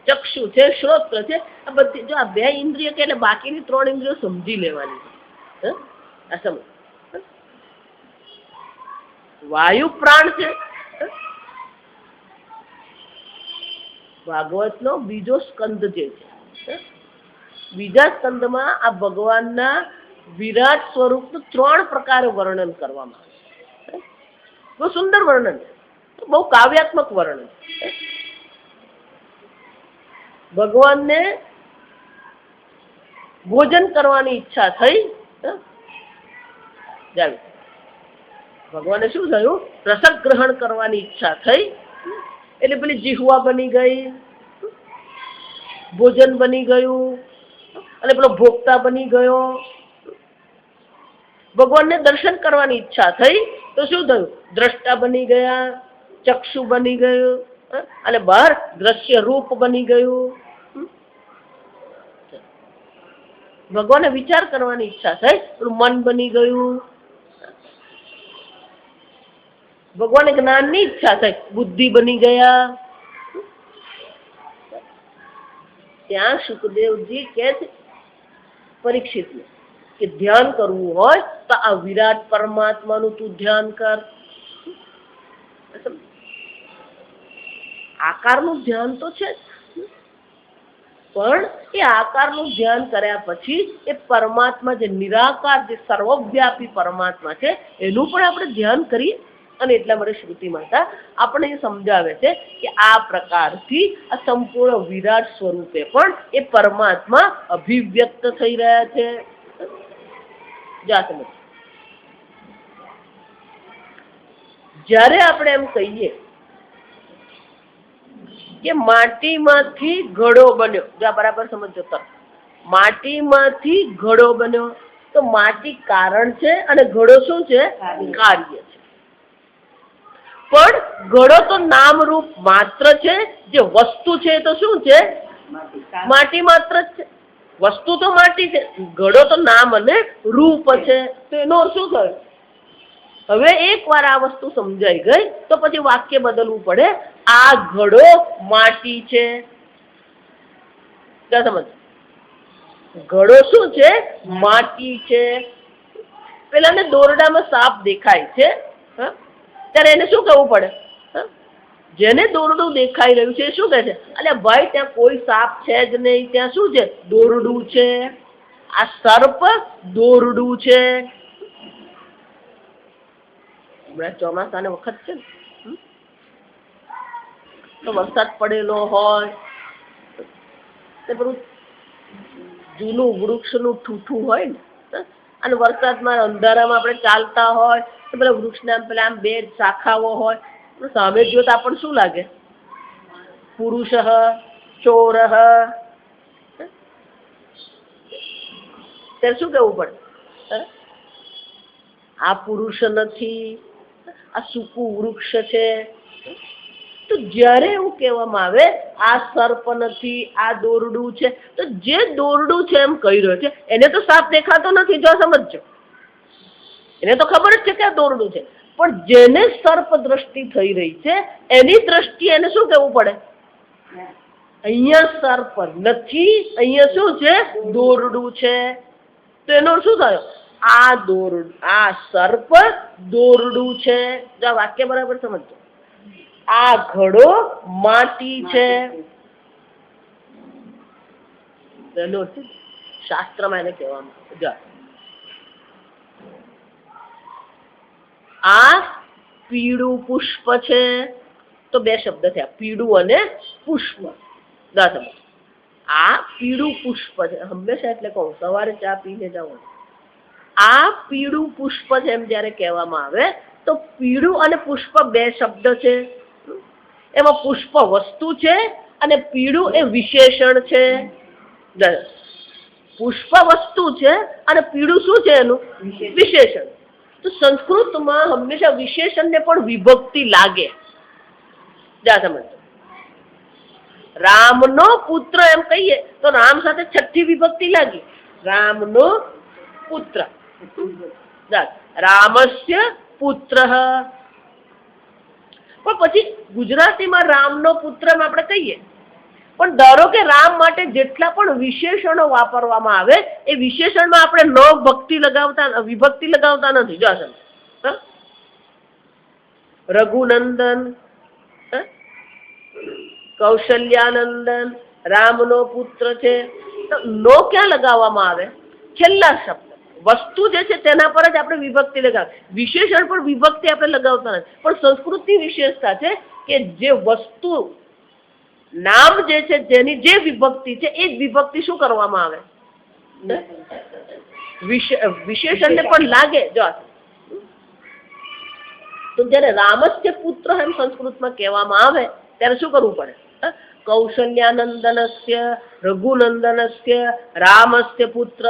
ચક્ષુ છે, શ્રોત્ર છે, આ બધી જો આ બે ઇન્દ્રિય કે એટલે બાકીની 3 ઇન્દ્રિયો સમજી લેવાની છે. આ સમજ. વાયુ પ્રાણ છે. ભાગવતનો બીજો સ્કંદ જે છે, બીજા સ્કંદમાં આ ભગવાનના વિરાટ સ્વરૂપનું 3 પ્રકારે વર્ણન કરવામાં આવે છે. બહુ સુંદર વર્ણન છે, બહુ કાવ્યાત્મક વર્ણન છે. ભગવાનને ભોજન કરવાની ઈચ્છા થઈ. ભગવાને શું થયું? રસદ ગ્રહણ કરવાની ઈચ્છા થઈ એટલે પેલી જીહવા બની ગઈ, ભોજન બની ગયું અને પેલો ભોગતા બની ગયો. ભગવાનને દર્શન કરવાની ઈચ્છા થઈ તો શું થયું? દ્રષ્ટા બની ગયા, ચક્ષુ બની ગયું અને બહાર દ્રશ્ય રૂપ બની ગયું. ભગવાનને વિચાર કરવાની ઈચ્છા થઈ તો મન બની ગયું. ભગવાનને જ્ઞાનની ઈચ્છા થઈ, બુદ્ધિ બની ગયા. ત્યાં સુખદેવજી કે છે પરીક્ષિતને કે ધ્યાન કરવું હોય તો આ વિરાટ પરમાત્માનું તું ધ્યાન કર. આકારનું ધ્યાન તો છે, પણ એ આકારનું ધ્યાન કર્યા પછી એ પરમાત્મા જે નિરાકાર, જે સર્વવ્યાપી પરમાત્મા છે એનું પણ આપણે ધ્યાન કરીએ. અને એટલા માટે શ્રુતિ માતા આપણે એ સમજાવે છે કે આ પ્રકારથી આ સંપૂર્ણ વિરાટ સ્વરૂપે પણ એ પરમાત્મા અભિવ્યક્ત થઈ રહ્યા છે. જ્યારે આપણે એમ કહીએ કે માટીમાંથી ઘડો બન્યો, જો બરાબર સમજો તો માટીમાંથી ઘડો બન્યો તો માટી કારણ છે અને ઘડો શું છે? કાર્ય છે. પણ ઘડો તો નામ રૂપ માત્ર છે. જે વસ્તુ છે તો શું છે? માટી માત્ર જ છે. વસ્તુ તો માટી છે, ઘડો તો નામ અને રૂપ છે. તો એનો શું થયો? હવે એકવાર આ વસ્તુ સમજાઈ ગઈ તો પછી વાક્ય બદલવું પડે. આ ઘડો માટી છે. સમજ, ઘડો શું છે? માટી છે. પેલાને દોરડામાં સાપ દેખાય છે, ત્યારે એને શું કહેવું પડે? જેને દોરડું દેખાઈ રહ્યું છે શું કહે છે? અલ્યા ભાઈ ત્યાં કોઈ સાપ છે જ નહીં, ત્યાં શું છે? દોરડું છે. આ સર્પ દોરડું છે. ચોમાસાને વખત છે ને, તો વરસાદ પડેલો હોય તે પેલું જૂનું વૃક્ષનું ઠૂઠું હોય ને, અને વરસાદમાં અંધારામાં આપણે ચાલતા હોય તો પેલા વૃક્ષના પેલા આમ 2 શાખાઓ હોય, સામે જો તો આપણને શું લાગે? પુરુષ ચોર. ત્યારે શું કહેવું પડે? આ પુરુષ નથી, આ સૂકું વૃક્ષ છે. તો જ્યારે એવું કહેવામાં આવે આ સર્પ નથી, આ દોરડું છે, તો જે દોરડું છે એમ કહી રહ્યો છે એને તો સાપ દેખાતો નથી. જો સમજજો, એને તો ખબર જ છે કે આ દોરડું છે, પણ જેને સર્પ દ્રષ્ટિ થઈ રહી છે એની દ્રષ્ટિ એને શું કહેવું પડે? અહીંયા સર્પ નથી, અહીંયા શું છે? દોરડું છે. તો એનો શું થયો? આ સર્પ દોરડું છે. જો વાક્ય બરાબર સમજજો. આ ઘડો માટી છે. શાસ્ત્રમાં એને કહેવામાં આવે. આ પીળું પુષ્પ છે. તો 2 શબ્દ થયા, પીળું અને પુષ્પ. આ પીળું પુષ્પ છે. હંમેશા એટલે કહું, સવારે ચા પીને જાઓ, આ પીળું પુષ્પ છે એમ જયારે કહેવામાં આવે તો પીળું અને પુષ્પ 2 શબ્દ છે. એમાં પુષ્પ વસ્તુ છે અને પીળું એ વિશેષણ છે. પુષ્પ વસ્તુ છે અને પીળું શું છે એનું વિશેષણ. તો સંસ્કૃતમાં હંમેશા વિશેષણને પણ વિભક્તિ લાગે. જા સમજો, રામનો પુત્ર એમ કહીએ તો રામ સાથે છઠ્ઠી વિભક્તિ લાગી, રામનો પુત્ર. રામસ્ય પુત્ર. પણ પછી ગુજરાતીમાં રામનો પુત્ર આપણે કહીએ, પણ ધારો કે રામ માટે જેટલા પણ વિશેષણો વાપરવામાં આવે એ વિશેષણમાં આપણે ન ભક્તિ લગાવતા, વિભક્તિ લગાવતા નથી. જો રઘુનંદન, કૌશલ્યાનંદન, રામનો પુત્ર છે, તો નો ક્યાં લગાવવામાં આવે? છેલ્લા શબ્દ વસ્તુ જે છે તેના પર જ આપણે વિભક્તિ લગાવ, વિશેષણ પર વિભક્તિ આપણે લગાવતા નથી. પણ સંસ્કૃતની વિશેષતા છે કે જે વસ્તુ નામ જે છે જેની જે વિભક્તિ છે એ જ વિભક્તિ શું કરવામાં આવે? વિશેષણને પણ લાગે. જો તો જયારે રામસ્ય પુત્ર એમ સંસ્કૃતમાં કહેવામાં આવે ત્યારે શું કરવું પડે? કૌશલ્યાનંદનસ્ય, રઘુનંદનસ્ય, રામસ્ય પુત્ર.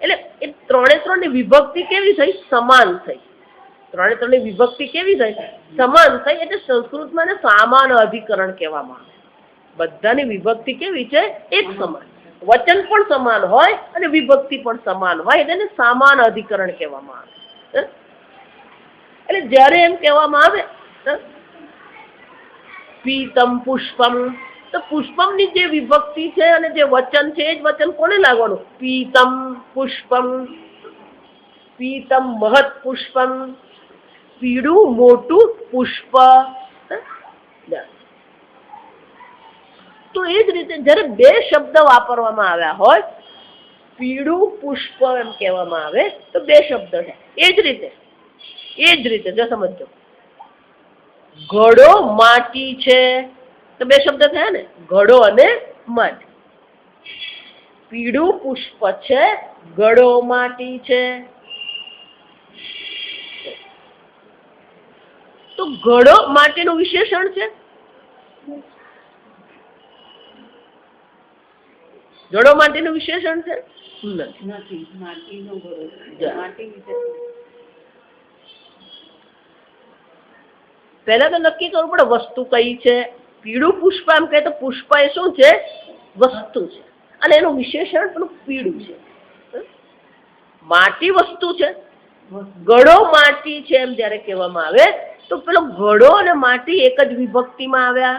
એટલે એ ત્રણે ત્રણ ની વિભક્તિ કેવી થઈ? સમાન થઈ. ત્રણે ત્રણ ની વિભક્તિ કેવી થઈ? સમાન થઈ. એટલે સંસ્કૃતમાં સામાન અધિકરણ કહેવામાં આવે. બધાની વિભક્તિ કેવી છે? એક સમાન. વચન પણ સમાન હોય અને વિભક્તિ પણ સમાન હોય એટલે સામાન અધિકરણ કહેવામાં આવે. એટલે જયારે એમ કહેવામાં આવે પીતમ પુષ્પમ, તો પુષ્પમ ની જે વિભક્તિ છે અને જે વચન છે એ જ વચન કોને લાગવાનું? પીતમ પુષ્પમ. પીતમ મહત પુષ્પમ, પીળું મોટું પુષ્પ. તો એ જ રીતે જયારે બે શબ્દ વાપરવામાં આવ્યા હોય, પીળું પુષ્પ એમ કહેવામાં આવે તો બે શબ્દ છે. એ જ રીતે જો સમજો, ઘડો માટી છે તો બે શબ્દ થયા ને, ઘડો અને માટી. પીળું પુષ્પ છે, ઘડો માટી છે. તો ઘડો માટીનું વિશેષણ છે? ઘડો માટીનું વિશેષણ છે? નથી. પહેલા તો નક્કી કરવું પડે વસ્તુ કઈ છે. પીળું પુષ્પ એમ કહે તો પુષ્પ એ શું છે? વસ્તુ છે અને એનું વિશેષણ પેલું પીળું છે. માટી વસ્તુ છે, ઘડો માટી છે એમ જયારે કહેવામાં આવે તો પેલો ઘડો અને માટી એક જ વિભક્તિમાં આવ્યા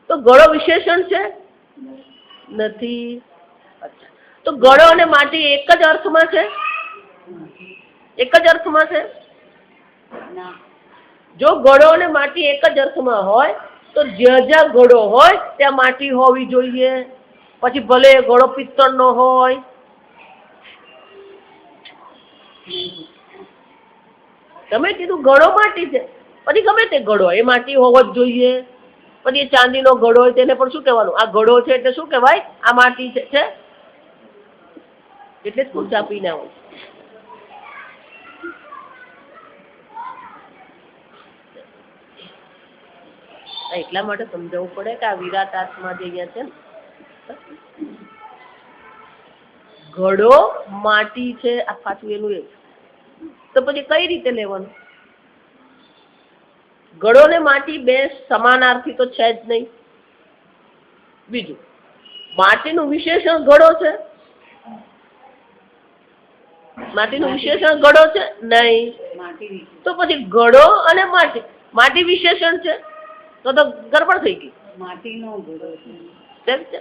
તો ઘડો વિશેષણ છે? નથી. તો ઘડો અને માટી એક જ અર્થમાં છે? એક જ અર્થમાં છે? જો ઘડો અને માટી એક જ અર્થમાં હોય તો જ્યાં જ્યાં ઘડો હોય ત્યાં માટી હોવી જોઈએ. પછી ભલે ઘડો પિત્તળનો હોય. તમે કીધું ઘડો માટી છે, પછી ગમે તે ઘડો એ માટી હોવો જ જોઈએ. પછી એ ચાંદીનો ઘડો હોય તેને પણ શું કહેવાનું? આ ઘડો છે એટલે શું કહેવાય? આ માટી છે. એટલે જ પૂછા પીને હોય. એટલા માટે સમજાવવું પડે કે આ વિરાટ આત્મા જે અહીંયા છે ને, ઘડો માટી છે, આ પાછું એનું એ. તો પછી કઈ રીતે લેવાનું? ઘડો ને માટી બે સમાનાર્થી તો છે જ નહીં. બીજું, માટીનું વિશેષણ ઘડો છે? માટીનું વિશેષણ ઘડો છે નહીં. તો પછી ઘડો અને માટી, માટી વિશેષણ છે તો ગડબડ થઈ ગઈ. માટીનો ઘડો છે.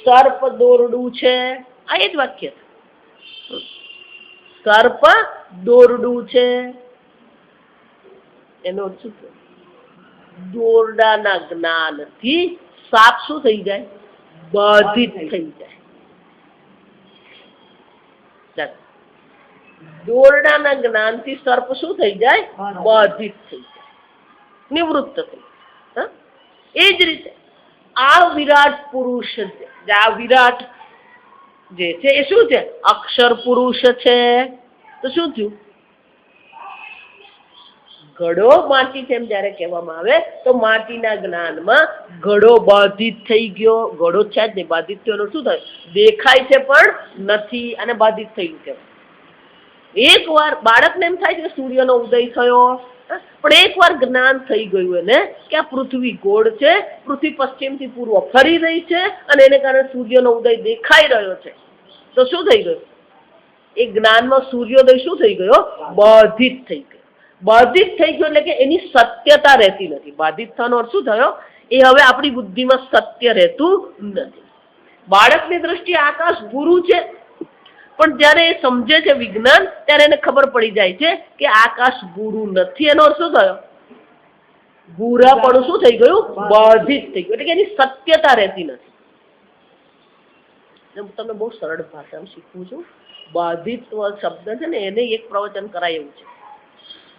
સર્પ દોરડું છે, આ એ જ વાક્ય છે. સર્પ દોરડું છે એનો શું છે? દોરડાના જ્ઞાનથી સાપ શું થઈ જાય? બાધિત થઈ જાય. દોરડાના જ્ઞાનથી સર્પ શું થઈ જાય? બાધિત થઈ જાય, નિવૃત્ત થઈ જાય. એ જ રીતે આ વિરાટ પુરુષ, આ વિરાટ જે છે એ શું છે? અક્ષર પુરુષ છે. તો શું થયું? ઘડો માટી છે એમ જયારે કહેવામાં આવે તો માટીના જ્ઞાનમાં ઘડો બાધિત થઈ ગયો, ઘડો છે જ નહીં, બાધિત થયો શું થાય? દેખાય છે પણ નથી અને બાધિત થયું છે. એક વાર બાળકને એમ થાય છે કે સૂર્યનો ઉદય થયો, પણ એક વાર જ્ઞાન થઈ ગયું એને કે આ પૃથ્વી ગોળ છે, પૃથ્વી પશ્ચિમથી પૂર્વ ફરી રહી છે અને એને કારણે સૂર્યનો ઉદય દેખાઈ રહ્યો છે, તો શું થઈ ગયું? એ જ્ઞાનમાં સૂર્યોદય શું થઈ ગયો? બાધિત થઈ ગયો. બાધિત થઈ ગયો એટલે કે એની સત્યતા રહેતી નથી. બાધિત થવાનો અર્થ શું થયો? એ હવે આપણી બુદ્ધિમાં સત્ય રહેતું નથી. બાળકની દ્રષ્ટિએ આકાશ ભૂરું છે, પણ જયારે એ સમજે છે વિજ્ઞાન, ત્યારે એને ખબર પડી જાય છે કે આકાશ ભૂરું નથી. એનો અર્થ શું થયો? ભૂરાપણું શું થઈ ગયું? બાધિત થઈ ગયું. એટલે કે એની સત્યતા રહેતી નથી. હું તમને બહુ સરળ ભાષામાં શીખવું છું. બાધિત શબ્દ છે ને, એને એક પ્રવચન કરાય એવું છે.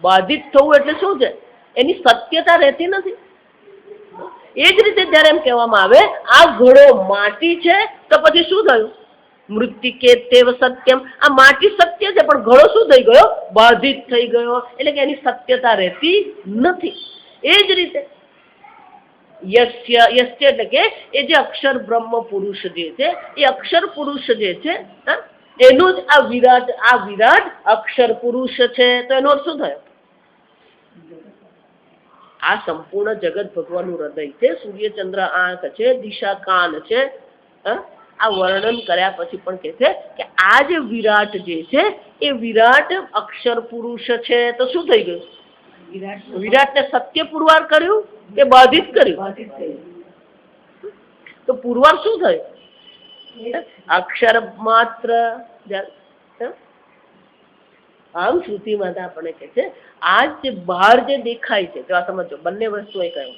બાધિત થવું એટલે શું છે? એની સત્યતા રહેતી નથી. એ જ રીતે જયારે એમ કહેવામાં આવે આ ઘડો માટી છે, તો પછી શું થયું? મૃત્તિકે તેવ સત્યમ. આ માટી સત્ય છે, પણ ઘડો શું થઈ ગયો? બાધિત થઈ ગયો. એટલે કે એની સત્યતા રહેતી નથી. એ જ રીતે યસ્ય એટલે કે એ જે અક્ષર બ્રહ્મ પુરુષ જે છે, એ અક્ષર પુરુષ જે છે એનું જ આ વિરાટ અક્ષર પુરુષ છે. તો એનો અર્થ શું થયો? આ સંપૂર્ણ જગત ભગવાનનું હૃદય છે, સૂર્યચંદ્ર આંખ છે, દિશા કાન છે. આ વર્ણન કર્યા પછી પણ કહે છે કે આ જે વિરાટ જે છે એ વિરાટ અક્ષર પુરુષ છે. તો શું થઈ ગયું? વિરાટને સત્ય પુરવાર કર્યું કે બાધિત કર્યું? તો પુરવાર શું થયું? અક્ષર માત્ર. આમ શ્રુતિમાં આપણને કહે છે આ જે બહાર જે દેખાય છે, જો આ સમજો, બંને વસ્તુ એ કહ્યું.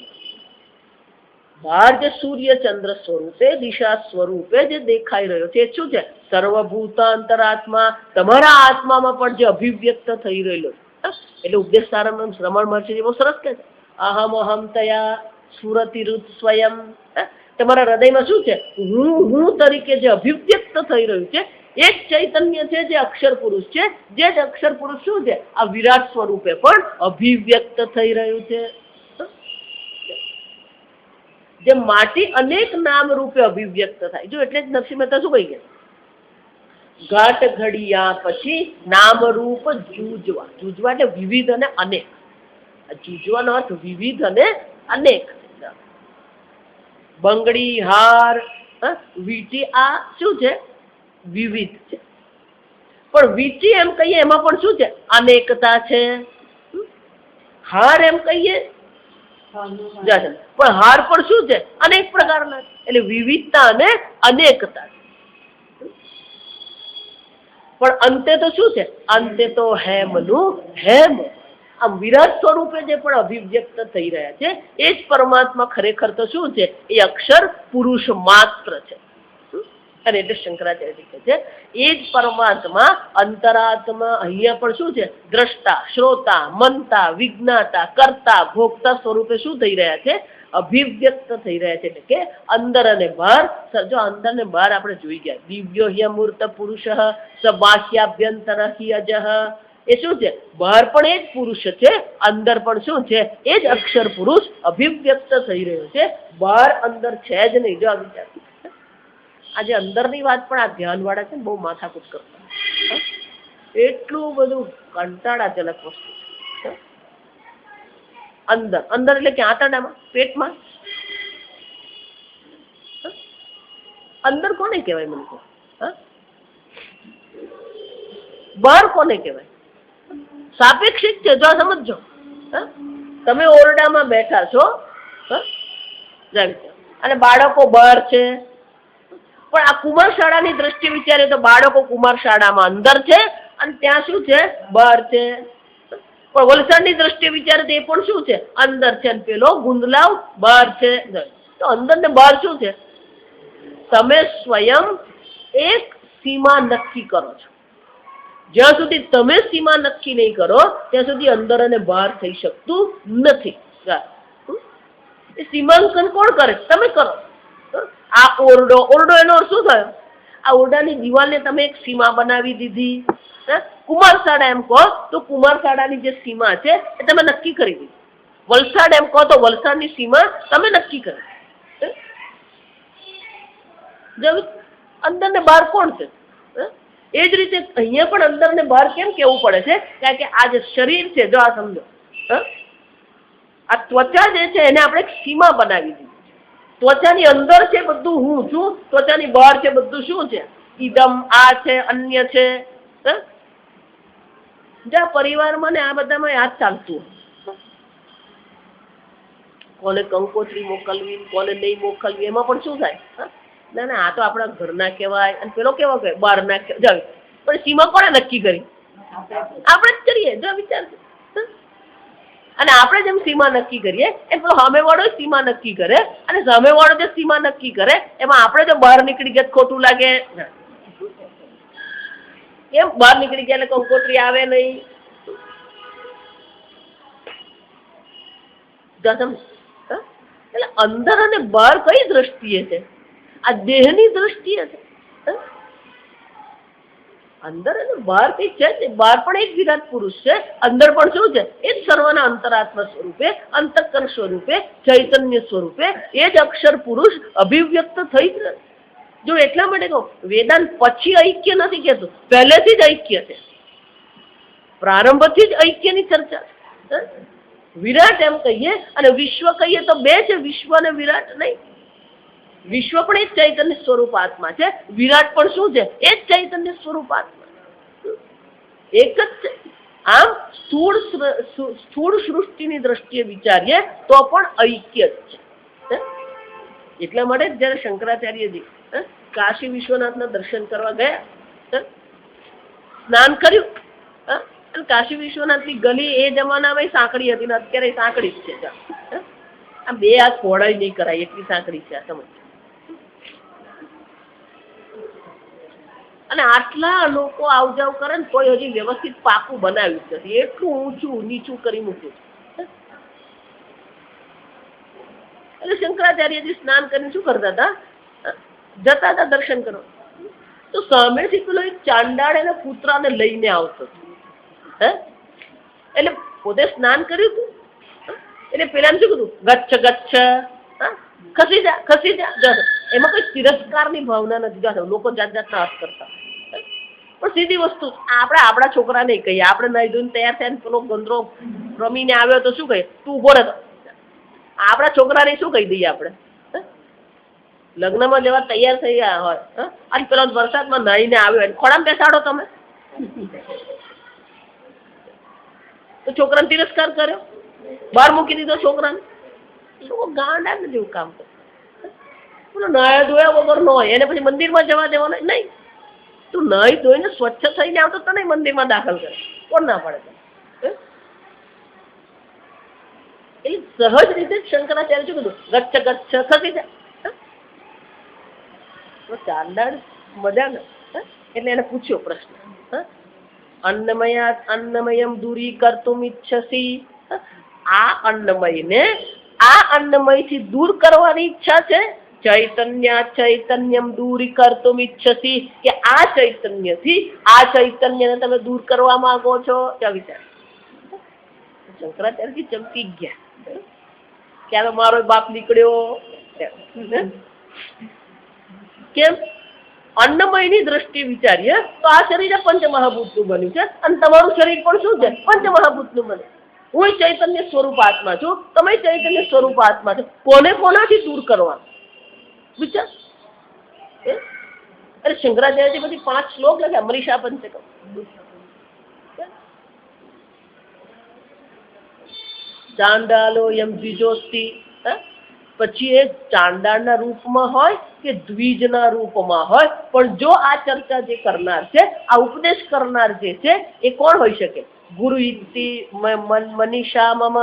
બહાર જે સૂર્ય ચંદ્ર સ્વરૂપે, દિશા સ્વરૂપે જે દેખાઈ રહ્યો છે એ શું છે? સર્વભૂત અંતરાત્મા. તમારા આત્મામાં પણ જે અભિવ્યક્ત થઈ રહેલો છે. એટલે ઉપદેશ સારામાં શ્રમણ મહર્ષિ બહુ સરસ કહે છે, અહમ તયા સ્ફુરતિરુત સ્વયં. તમારા હૃદયમાં શું છે? હું તરીકે જે અભિવ્યક્ત થઈ રહ્યું છે એ જ ચૈતન્ય છે, જે અક્ષર પુરુષ છે. જે જ અક્ષર પુરુષ શું છે? આ વિરાટ સ્વરૂપે પણ અભિવ્યક્ત થઈ રહ્યું છે. જે માટી અનેક નામ રૂપે અભિવ્યક્ત થાય. જો એટલે જ નરસિંહ મહેતા શું કહી ગયા? ઘાટ ઘડિયા પછી નામ રૂપ જૂજવા. જૂજવા એટલે વિવિધ અને અનેક. જૂજવાનો અર્થ વિવિધ અને અનેક. બંગડી, હાર, વીંટી, આ શું છે? વિવિધ છે. પણ વીંટી એમ કહીએ એમાં પણ શું છે? અનેકતા છે. હાર એમ કહીએ પણ હાર પણ શું છે? અનેક પ્રકારના. એટલે વિવિધતા અને અનેકતા. પણ અંતે તો શું છે? અંતે તો હેમનું હેમ. આમ વિરાટ સ્વરૂપે જે પણ અભિવ્યક્ત થઈ રહ્યા છે એ જ પરમાત્મા ખરેખર તો શું છે? એ અક્ષર પુરુષ માત્ર છે. અને એટલે શંકરાચાર્ય કહે છે એ જ પરમાત્મા અંતરાત્મા અહીંયા પણ શું છે? દ્રષ્ટા, શ્રોતા, મનતા, વિજ્ઞાતા, કર્તા, ભોગતા સ્વરૂપે શું થઈ રહ્યા છે? અભિવ્યક્ત થઈ રહ્યા છે. એટલે કે અંદર અને બહાર. જો અંદર ને બહાર આપણે જોઈ ગયા, દિવ્યો હ્યમૂર્ત પુરુષ સ બાહ્યાભ્યંતર હિ અજહ. એ શું છે? બહાર પણ એ જ પુરુષ છે, અંદર પણ શું છે? એ જ અક્ષર પુરુષ અભિવ્યક્ત થઈ રહ્યો છે. બહાર અંદર છે જ નહીં. જો આ વિચાર, આજે અંદરની વાત પણ આ ધ્યાન વાળા છે ને બહુ માથાકૂટ કરતા. એટલું બધું કંટાળાજનક વસ્તુ છે. અંદર અંદર એટલે કે આંતરડામાં, પેટમાં. અંદર કોને કહેવાય? મને કહો. બહાર કોને કહેવાય? સાપેક્ષિક છે. જો સમજો, તમે ઓરડામાં બેઠા છો અને બાળકો બહાર છે, પણ આ કુમાર શાળાની દ્રષ્ટિએ વિચારે તો બાળકો કુમાર શાળામાં અંદર છે અને ત્યાં શું છે? બહાર છે. પણ વલસાડની દ્રષ્ટિએ વિચારે તો એ પણ શું છે? અંદર છે. અને પેલો ગુંદલાવ બહાર છે. તો અંદર ને બહાર શું છે? તમે સ્વયં એક સીમા નક્કી કરો છો. જ્યાં સુધી તમે સીમા નક્કી નહીં કરો ત્યાં સુધી અંદર અને બહાર થઈ શકતું નથી. એ સીમાંકન કોણ કરે? તમે કરો. આ ઓરડો એનો શું થયો? આ ઓરડાની દિવાલને તમે એક સીમા બનાવી દીધી. કુમારશાળા એમ કહો તો કુમારશાળાની જે સીમા છે એ તમે નક્કી કરી દીધી. વલસાડ એમ કહો તો વલસાડની સીમા તમે નક્કી કરી. અંદર ને બહાર કોણ છે? એ જ રીતે અહીંયા પણ અંદર ને બહાર કેમ કેવું પડે છે? કારણ કે આ જે શરીર છે, જો આ સમજો, આ ત્વચા જે છે એને આપણે એક સીમા બનાવી દીધી. ત્વચાની અંદર છે બધું હું છું, ત્વચાની બહાર છે બધું શું છે? ઈદમ, આ છે, અન્ય છે. જ્યાં પરિવારમાં ને આ બધામાં યાદ ચાલતું, કોને કંકોત્રી મોકલવી, કોને નહીં મોકલવી, એમાં પણ શું થાય? ના ના, આ તો આપણા ઘરના કહેવાય અને પેલો કેવો કહેવાય બહારના કહેવાય. પણ સીમા કોને નક્કી કરી? આપણે જ કરીએ. જો વિચાર, અને આપણે જેમ સીમા નક્કી કરીએ એમ પેલો સામેવાળો સીમા નક્કી કરે, અને સામેવાળો જે સીમા નક્કી કરે એમાં આપણે જો બહાર નીકળી ગયા ખોટું લાગે. કેમ બહાર નીકળી ગયા એટલે કંકોત્રી આવે નહીં? એટલે અંદર અને બહાર કઈ દ્રષ્ટિએ છે? આ દેહની દ્રષ્ટિએ છે. અંદર અને બહાર કઈ છે? બહાર પણ એક વિરાટ પુરુષ છે, અંદર પણ શું છે? એ જ સર્વના અંતરાત્મા સ્વરૂપે, અંતઃકરણ સ્વરૂપે, ચૈતન્ય સ્વરૂપે એ જ અક્ષર પુરુષ અભિવ્યક્ત થઈ જ. જો એટલા માટે કહું, વેદાંત પછી ઐક્ય નથી કહેતું, પહેલેથી જ ઐક્ય છે. પ્રારંભથી જ ઐક્યની ચર્ચા. વિરાટ એમ કહીએ અને વિશ્વ કહીએ તો બે છે, વિશ્વ અને વિરાટ નહીં. વિશ્વ પણ એ જ ચૈતન્ય સ્વરૂપ આત્મા છે, વિરાટ પણ શું છે? એ જ ચૈતન્ય સ્વરૂપ આત્મા, એક જ છે. આમ સ્થૂળ સૃષ્ટિની દ્રષ્ટિએ વિચારીએ તો પણ ઐક્ય જ છે. એટલા માટે જયારે શંકરાચાર્યજી કાશી વિશ્વનાથના દર્શન કરવા ગયા, સ્નાન કર્યું, અને કાશી વિશ્વનાથની ગલી એ જમાનામાં સાંકડી હતી ને અત્યારે સાંકડી જ છે. આ બે હાથ પહોળાઈ નહીં કરાય એટલી સાંકડી છે. આ સમજ. અને આટલા લોકો આવ જાવ કરે ને કોઈ હજી વ્યવસ્થિત પાકું બનાવ્યું નથી. એટલું ઊંચું નીચું કરી મૂક્યું. એટલે શંકરાચાર્યજી સ્નાન કરીને શું કરતા હતા? જતા હતા દર્શન કરવા, તો સામેથી પેલો એક ચાંડાળ એના પુત્રાને લઈને આવતો. એટલે પોતે સ્નાન કર્યું હતું, એટલે પેલા શું કીધું? ગચ્છ ગચ્છ, ખસી જા ખસી જા. એમાં કોઈ તિરસ્કારની ભાવના નથી. લોકો જાત જાતના અર્થ કરતા, પણ સીધી વસ્તુ આપણે આપણા છોકરાને કહીએ. આપણે નહીં ધોઈને તૈયાર થયા ને પેલો ગંદરો રમીને આવ્યો તો શું કહીએ? તું ઉભો રહે. આપણા છોકરાને શું કહી દઈએ આપણે? લગ્નમાં જવા તૈયાર થઈ ગયા હોય અને પેલો વરસાદમાં નાહીને આવ્યો હોય, ખોળામાં બેસાડો તમે તો છોકરાને તિરસ્કાર કર્યો, બહાર મૂકી દીધો છોકરાને. લોકો ગાંડા ને જેવું કામ કરે. પેલો નાયા ધોયા વગર ન હોય એને પછી મંદિરમાં જવા દેવાનો નહીં. તું નાહી ધોઈને સ્વચ્છ થઈને આવતો તને મંદિરમાં દાખલ કરે, કોણ ના પડે? એટલે સહજ રીતે શંકરાચાર્ય શું કીધું? ગચ્છ ગચ્છ, ખસી જા. ચાંડાળ મજા ને, એટલે એને પૂછ્યો પ્રશ્ન, અન્નમયમ દૂરી કરતુમ ઈચ્છસી. આ અન્નમયને આ અન્નમયથી દૂર કરવાની ઈચ્છા છે. ચૈતન્યમ દૂરી કરતુમ ઈચ્છસી, કે આ ચૈતન્યથી આ ચૈતન્યને તમે દૂર કરવા માંગો છો. ત્યાં વિચાર શંકરાચાર્યજી ચમકી ગયા. ક્યારે મારો બાપ નીકળ્યો? કેમ? અન્નમયની દ્રષ્ટિએ વિચારીએ તો આ શરીર પંચમહાભૂતનું બન્યું છે, અને તમારું શરીર પણ શું છે? પંચમહાભૂતનું બને. હું ચૈતન્ય સ્વરૂપ આત્મા છું, તમે ચૈતન્ય સ્વરૂપ આત્મા છો. કોને કોનાથી દૂર કરવા? વિચાર. અરે શંકરાચાર્યજી બધી 5 શ્લોક લખ્યા, અમરીશા પંચકમ. ચાંડાલો એમ દ્વિજોસ્તી. પછી એ ચાંડાળના રૂપમાં હોય કે દ્વિજના રૂપમાં હોય, પણ જો આ ચર્ચા જે કરનાર છે, આ ઉપદેશ કરનાર જે છે એ કોણ હોઈ શકે? ગુરુ ઇતિ મનીષા મમ.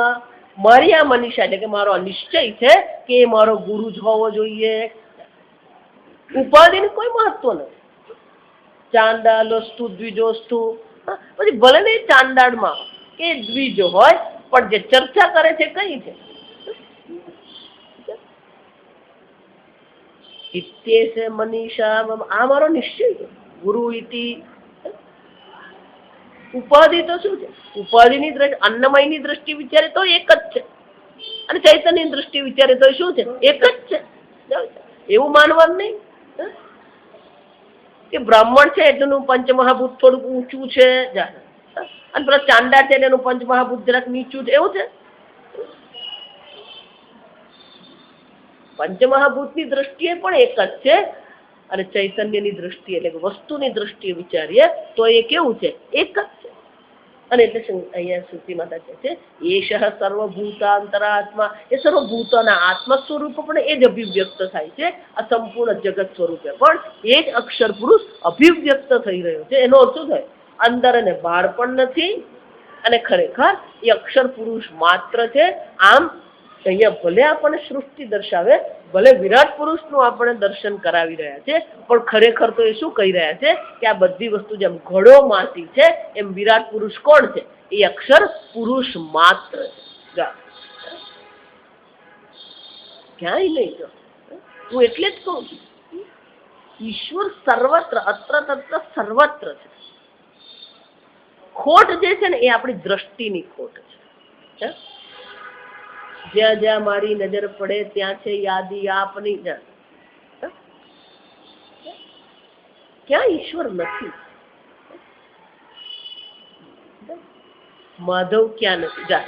મારી આ મનીષા એટલે કે મારો નિશ્ચય છે કે એ મારો ગુરુ જ હોવો જોઈએ. ઉપાધિને કોઈ મહત્વ નથી. ચાંડાલોસ્તુ દ્વિજોસ્તુ, પછી ભલે ને ચાંડાળમાં કે દ્વિજ હોય, પણ જે ચર્ચા કરે છે કઈ છે? ઇત્યેષ મનીષા, આ મારો નિશ્ચય છે. ગુરુ ઇતિ. ઉપાધિ તો શું છે? ઉપાધિની દ્રષ્ટિ, અન્નમયની દ્રષ્ટિ વિચારે તો એક જ છે, અને ચૈતન્યની દ્રષ્ટિ વિચારે તો શું છે? એક જ છે. એવું માનવાનું નહીં કે બ્રાહ્મણ છે એટલું પંચમહાભૂત થોડુંક ઊંચું છે, અને પેલા ચાંડા છે એનું પંચમહાભૂત જરાક નીચું છે, એવું છે? પંચમહાભૂતની દ્રષ્ટિએ પણ એક જ છે, અને ચૈતન્યની દ્રષ્ટિએ એટલે કે વસ્તુની દ્રષ્ટિએ વિચારીએ તો એ કેવું છે? એક જ છે. અને એટલે શું અહીંયા શ્રુતિ માતા કહે છે, એષ સર્વભૂતાંતરાત્મા, એ સર્વભૂતોના આત્મા સ્વરૂપ પણ એ જ અભિવ્યક્ત થાય છે. આ સંપૂર્ણ જગત સ્વરૂપે પણ એ જ અક્ષર પુરુષ અભિવ્યક્ત થઈ રહ્યો છે. એનો અર્થ શું થાય? અંદર અને બહાર પણ નથી, અને ખરેખર એ અક્ષર પુરુષ માત્ર છે. આમ અહીંયા ભલે આપણને સૃષ્ટિ દર્શાવે, ભલે વિરાટ પુરુષનું આપણે દર્શન કરાવી રહ્યા છે, પણ ખરેખર તો એ શું કહી રહ્યા છે કે આ બધી વસ્તુ જેમ ઘડો માટી છે એમ વિરાટ પુરુષ કોણ છે? એ અક્ષર પુરુષ માત્ર છે. ક્યાંય નહીં. જો હું એટલે જ કહું છું, ઈશ્વર સર્વત્ર, અત્ર તત્ર સર્વત્ર છે. ખોટ જે છે ને એ આપણી દ્રષ્ટિની ખોટ છે. જ્યાં જ્યાં મારી નજર પડે ત્યાં છે યાદી આપની. ક્યાં ઈશ્વર નથી? માધવ ક્યાં નથી?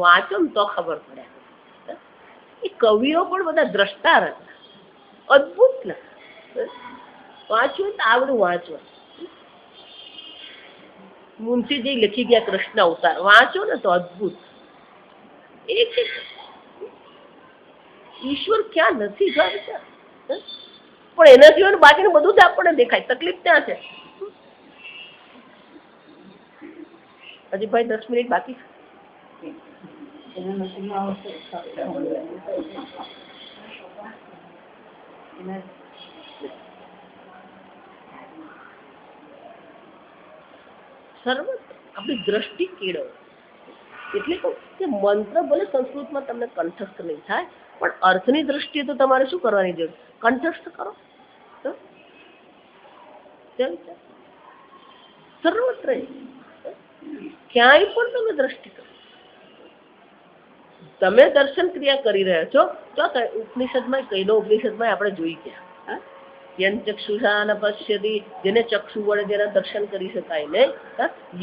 વાંચો ને તો ખબર પડે. એ કવિઓ પણ બધા દ્રષ્ટા હતા, અદભુત લખે. વાંચવું તો આવડું વાંચવા. મુનશીજી લખી ગયા કૃષ્ણ અવતાર, વાંચો ને તો અદભુત. એક ઈશ્વર ક્યાં નથી? પણ એના સિવાય બાકીનું બધું જ આપણને દેખાય. તકલીફ ત્યાં છે. હજી ભાઈ 10 મિનિટ બાકી છે. સર્વત્ર આપણી દ્રષ્ટિ કેળવો. એટલે કહું કે મંત્ર ભલે સંસ્કૃતમાં તમને કંઠસ્થ નહીં થાય, પણ અર્થની દ્રષ્ટિએ તો તમારે શું કરવાની જરૂર? કંઠસ્થ કરો. સર્વત્ર ક્યાંય પણ તમે દ્રષ્ટિ કરો. તમે દર્શન ક્રિયા કરી રહ્યા છો તો ઉપનિષદમાં કઈનો ઉપનિષદમાં આપણે જોઈ ગયા, યન ચક્ષુષા ન પશ્યતિ, જેને ચક્ષુ વડે જેના દર્શન કરી શકાય નહીં,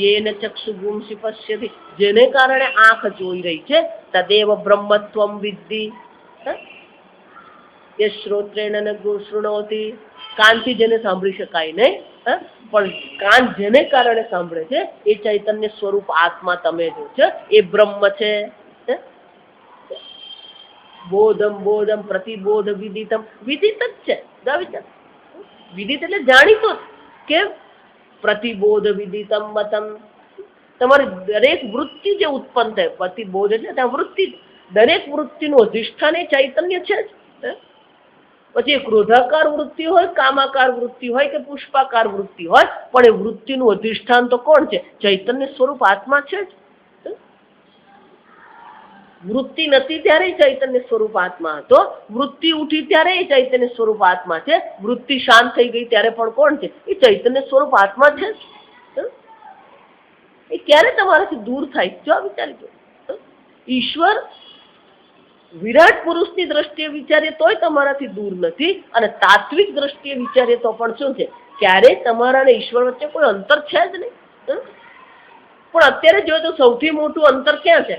યેન ચક્ષુ ગુંસી પશ્યતિ, જેને કારણે આંખ જોઈ રહી છે, તદેવ બ્રહ્મત્વમ વિદ્ધિ. એ શ્રોત્રેણ ન શૃણોતિ, કાનથી જેને સાંભળી શકાય નહીં, પણ કાન જેને કારણે સાંભળે છે એ ચૈતન્ય સ્વરૂપ આત્મા તમે જો છે એ બ્રહ્મ છે. બોધમ બોધમ પ્રતિબોધ વિદિતમ, વિદિત જ છે. વિદિત એટલે જાણીતો. કેમ? પ્રતિબોધ વિદિતમ મતમ. તમારી દરેક વૃત્તિ જે ઉત્પન્ન થાય, પ્રતિબોધ એટલે ત્યાં વૃત્તિ, દરેક વૃત્તિનું અધિષ્ઠાન એ ચૈતન્ય છે જ. પછી એ ક્રોધાકાર વૃત્તિ હોય, કામાકાર વૃત્તિ હોય કે પુષ્પાકાર વૃત્તિ હોય, પણ એ વૃત્તિનું અધિષ્ઠાન તો કોણ છે? ચૈતન્ય સ્વરૂપ આત્મા છે જ. વૃત્તિ નથી ત્યારે ચૈતન્ય સ્વરૂપ આત્મા હતો, વૃત્તિ ઉઠી ત્યારે એ ચૈતન્ય સ્વરૂપ આત્મા છે, વૃત્તિ શાંત થઈ ગઈ ત્યારે પણ કોણ છે? એ ચૈતન્ય સ્વરૂપ આત્મા છે. એ ક્યારે તમારાથી દૂર થાય? જો વિચારી દો. ઈશ્વર વિરાટ પુરુષની દ્રષ્ટિએ વિચારીએ તોય તમારાથી દૂર નથી, અને તાત્વિક દ્રષ્ટિએ વિચારીએ તો પણ શું છે? ક્યારેય તમારા અને ઈશ્વર વચ્ચે કોઈ અંતર છે જ નહીં. પણ અત્યારે જોઈએ તો સૌથી મોટું અંતર ક્યાં છે?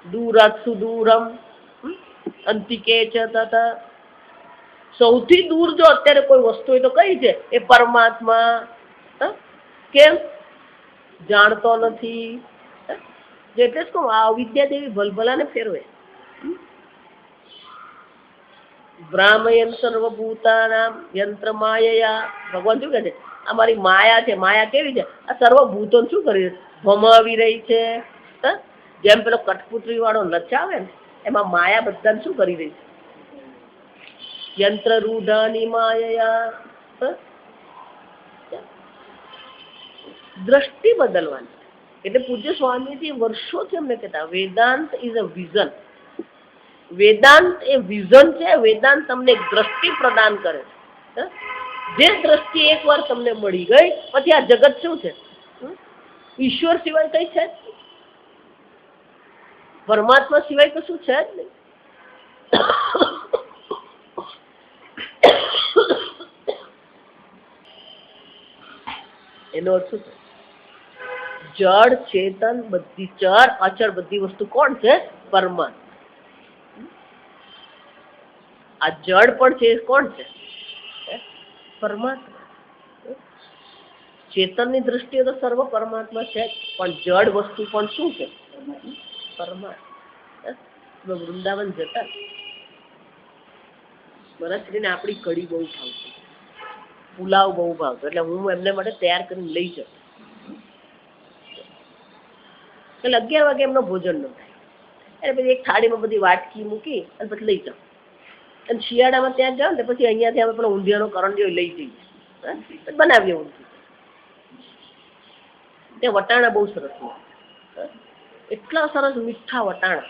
દૂરાત સુદૂરમ અંતિકે ચ તત. સૌથી દૂર જો અત્યારે કોઈ વસ્તુ હોય તો કઈ છે? એ પરમાત્મા. કેમ? જાણતો નથી. એટલે જ કહું, આ અવિદ્યા દેવી ભલભલાને ફેરવે. બ્રાહ્મયન સર્વભૂતાનામ યંત્ર માયયા. ભગવાન શું કહે છે? આ મારી માયા છે. માયા કેવી છે? આ સર્વભૂતો શું કરી ભમાવી રહી છે. જેમ પેલો કઠપુતળી વાળો નચાવે ને, એમાં માયા બધાને શું કરી રહી છે? યંત્ર રૂઢાની માયા. દ્રષ્ટિ બદલવાની. એટલે પૂજ્ય સ્વામીજી વર્ષોથી અમને કહેતા, Vedanta is a vision. Vedanta એ વિઝન છે. વેદાંત તમને એક દ્રષ્ટિ પ્રદાન કરે છે. જે દ્રષ્ટિ એકવાર તમને મળી ગઈ પછી આ જગત શું છે? ઈશ્વર સિવાય કઈ છે જ નહીં. પરમાત્મા સિવાય તો શું છે જ નહીં. એનો અર્થ શું છે? જળ ચેતન બધી ચર અચર બધી વસ્તુ કોણ છે? પરમાત્મા. આ જળ પણ છે કોણ છે? પરમાત્મા. ચેતનની દ્રષ્ટિએ તો સર્વ પરમાત્મા છે પણ જળ વસ્તુ પણ શું છે? પરમાત્મા. વૃંદાવન જતા મહારાજશ્રીને આપણી કઢી બહુ ભાવતી, પુલાવ બહુ ભાવતો, એટલે હું એમને માટે તૈયાર કરીને લઈ જાઉં. એટલે 11 વાગે એમનો ભોજન ન થાય એટલે પછી એક થાળીમાં બધી વાટકી મૂકી અને પછી લઈ જાઉં. અને શિયાળામાં ત્યાં જાવ ને પછી અહીંયાથી અમે પેલો ઊંધિયાનો કરંડિયો લઈ જઈએ, બનાવીએ ઊંધિયું. ત્યાં વટાણા બહુ સરસ હોય, એટલા સરસ મીઠા વટાણા.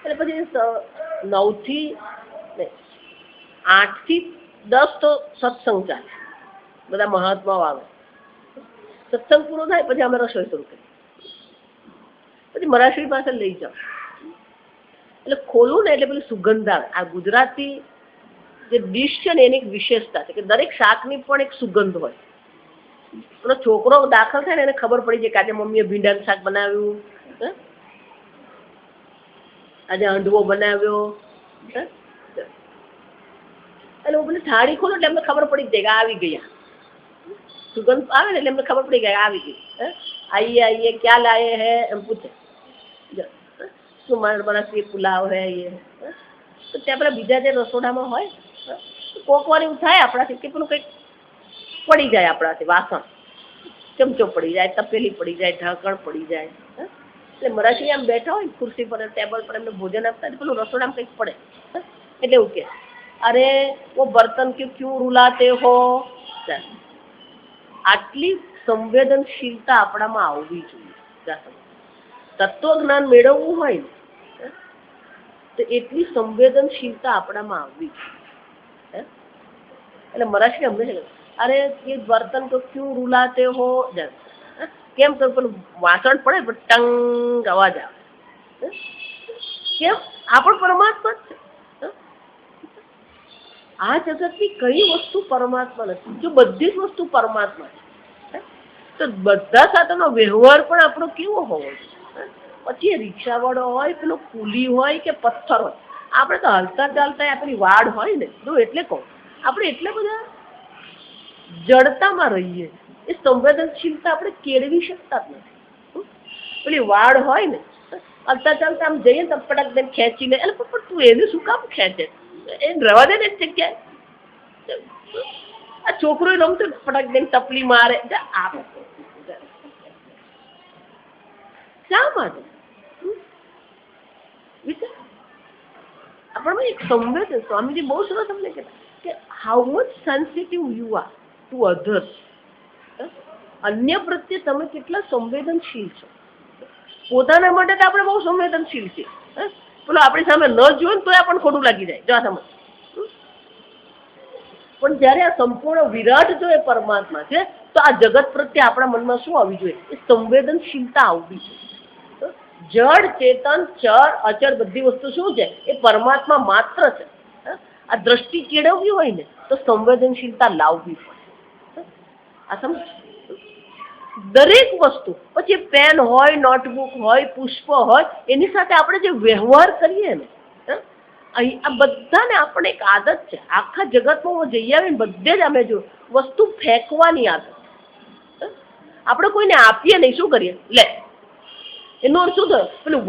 એટલે પછી 9 થી 8 થી 10 તો સત્સંગ ચાલે, બધા મહાત્માઓ આવે. સત્સંગ પૂરો થાય પછી અમે રસોઈ શરૂ કરીએ. પછી મરાઠી પાસે લઈ જાઓ એટલે ખોલું ને એટલે પેલી સુગંધ આવે. આ ગુજરાતી જે ડીશ છે ને એની એક વિશેષતા છે કે દરેક શાકની પણ એક સુગંધ હોય. પેલો છોકરો દાખલ થાય ને એને ખબર પડી જાય કે આજે મમ્મીએ ભીંડાનું શાક બનાવ્યું, આજે હંડવો બનાવ્યો. એટલે હું પેલી થાળી ખોલું એટલે એમને ખબર પડી જાય કે આવી ગયા. સુગંધ આવે ને એટલે એમને ખબર પડી ગયા આવી ગઈ. આઈએ આઈએ ક્યાં લાયે હે એમ પૂછે, શું મારા પુલાવ હે એ. તો ત્યાં પેલા બીજા જે રસોડામાં હોય કોક વાર એવું થાય આપણાથી કે પેલું કંઈક પડી જાય આપણાથી, વાસણ ચમચો પડી જાય, તપેલી પડી જાય, ઢાંકણ પડી જાય. એટલે મરાઠી આમ બેઠા હોય ખુરશી પર ટેબલ પર એમને ભોજન આપતા પેલું રસોડામાં કંઈક પડે એટલે એવું કે અરે વો બર્તન ક્યું રૂલાતે હો. આટલી સંવેદનશીલતા આપણામાં આવવી જોઈએ. તત્વજ્ઞાન મેળવવું હોય ને તો એટલી સંવેદનશીલતા આપણામાં આવવી જોઈએ. એટલે મરાઠી અમને છે અરે એ બર્તન તો ક્યું રૂલાતે હો. કેમ તો પેલું વાસણ પડે પણ ટંગ અવાજ આવે. કેમ? આ પણ પરમાત્મા જ છે. આ જગતની કઈ વસ્તુ પરમાત્મા નથી? જો બધી જ વસ્તુ પરમાત્મા છે તો બધા સાથેનો વ્યવહાર પણ આપણો કેવો હોવો જોઈએ? પછી એ રિક્ષાવાળો હોય, પેલો કુલી હોય કે પથ્થર હોય, આપણે તો હલતા ચાલતા આપણી વાડ હોય ને જો એટલે કહું આપણે એટલે બધા જડતામાં રહીએ. એ સંવેદનશીલતા આપણે કેળવી શકતા જ નથી. પેલી વાડ હોય ને હલતા ચાલતા આમ જઈએ તો પટક દઈને ખેંચી લે. એટલે પણ તું એને શું કામ ખેંચે? એ રવા દે ને એક જગ્યાએ. આ છોકરો રમતો પટક દઈને તપલી મારે. શા માટે? આપણને એક સંવેદન, સ્વામીજી બહુ સરસ અમને કહેતા કે how much sensitive you are to others. અન્ય પ્રત્યે તમે કેટલા સંવેદનશીલ છો. પોતાના માટે તો આપણે બહુ સંવેદનશીલ છીએ. પેલો આપણી સામે ન જોયું ને તો આપણને ખોટું લાગી જાય. જો સમજ. પણ જયારે આ સંપૂર્ણ વિરાટ જો એ પરમાત્મા છે તો આ જગત પ્રત્યે આપણા મનમાં શું આવવી જોઈએ? એ સંવેદનશીલતા આવવી જોઈએ. જળ ચેતન ચર અચર બધી વસ્તુ શું છે? એ પરમાત્મા માત્ર છે. આ દ્રષ્ટિ કેળવવી હોય ને તો સંવેદનશીલતા લાવવી પડે. આ સમજ. દરેક વસ્તુ પછી પેન હોય, નોટબુક હોય, પુષ્પ હોય, એની સાથે આપણે જે વ્યવહાર કરીએ ને અહીં આ બધાને આપણને એક આદત છે. આખા જગતમાં હું જઈ આવીને બધે જ અમે જો વસ્તુ ફેંકવાની આદત. આપણે કોઈને આપીએ નહીં, શું કરીએ? લે એનો અર્થ શું થયો? પેલું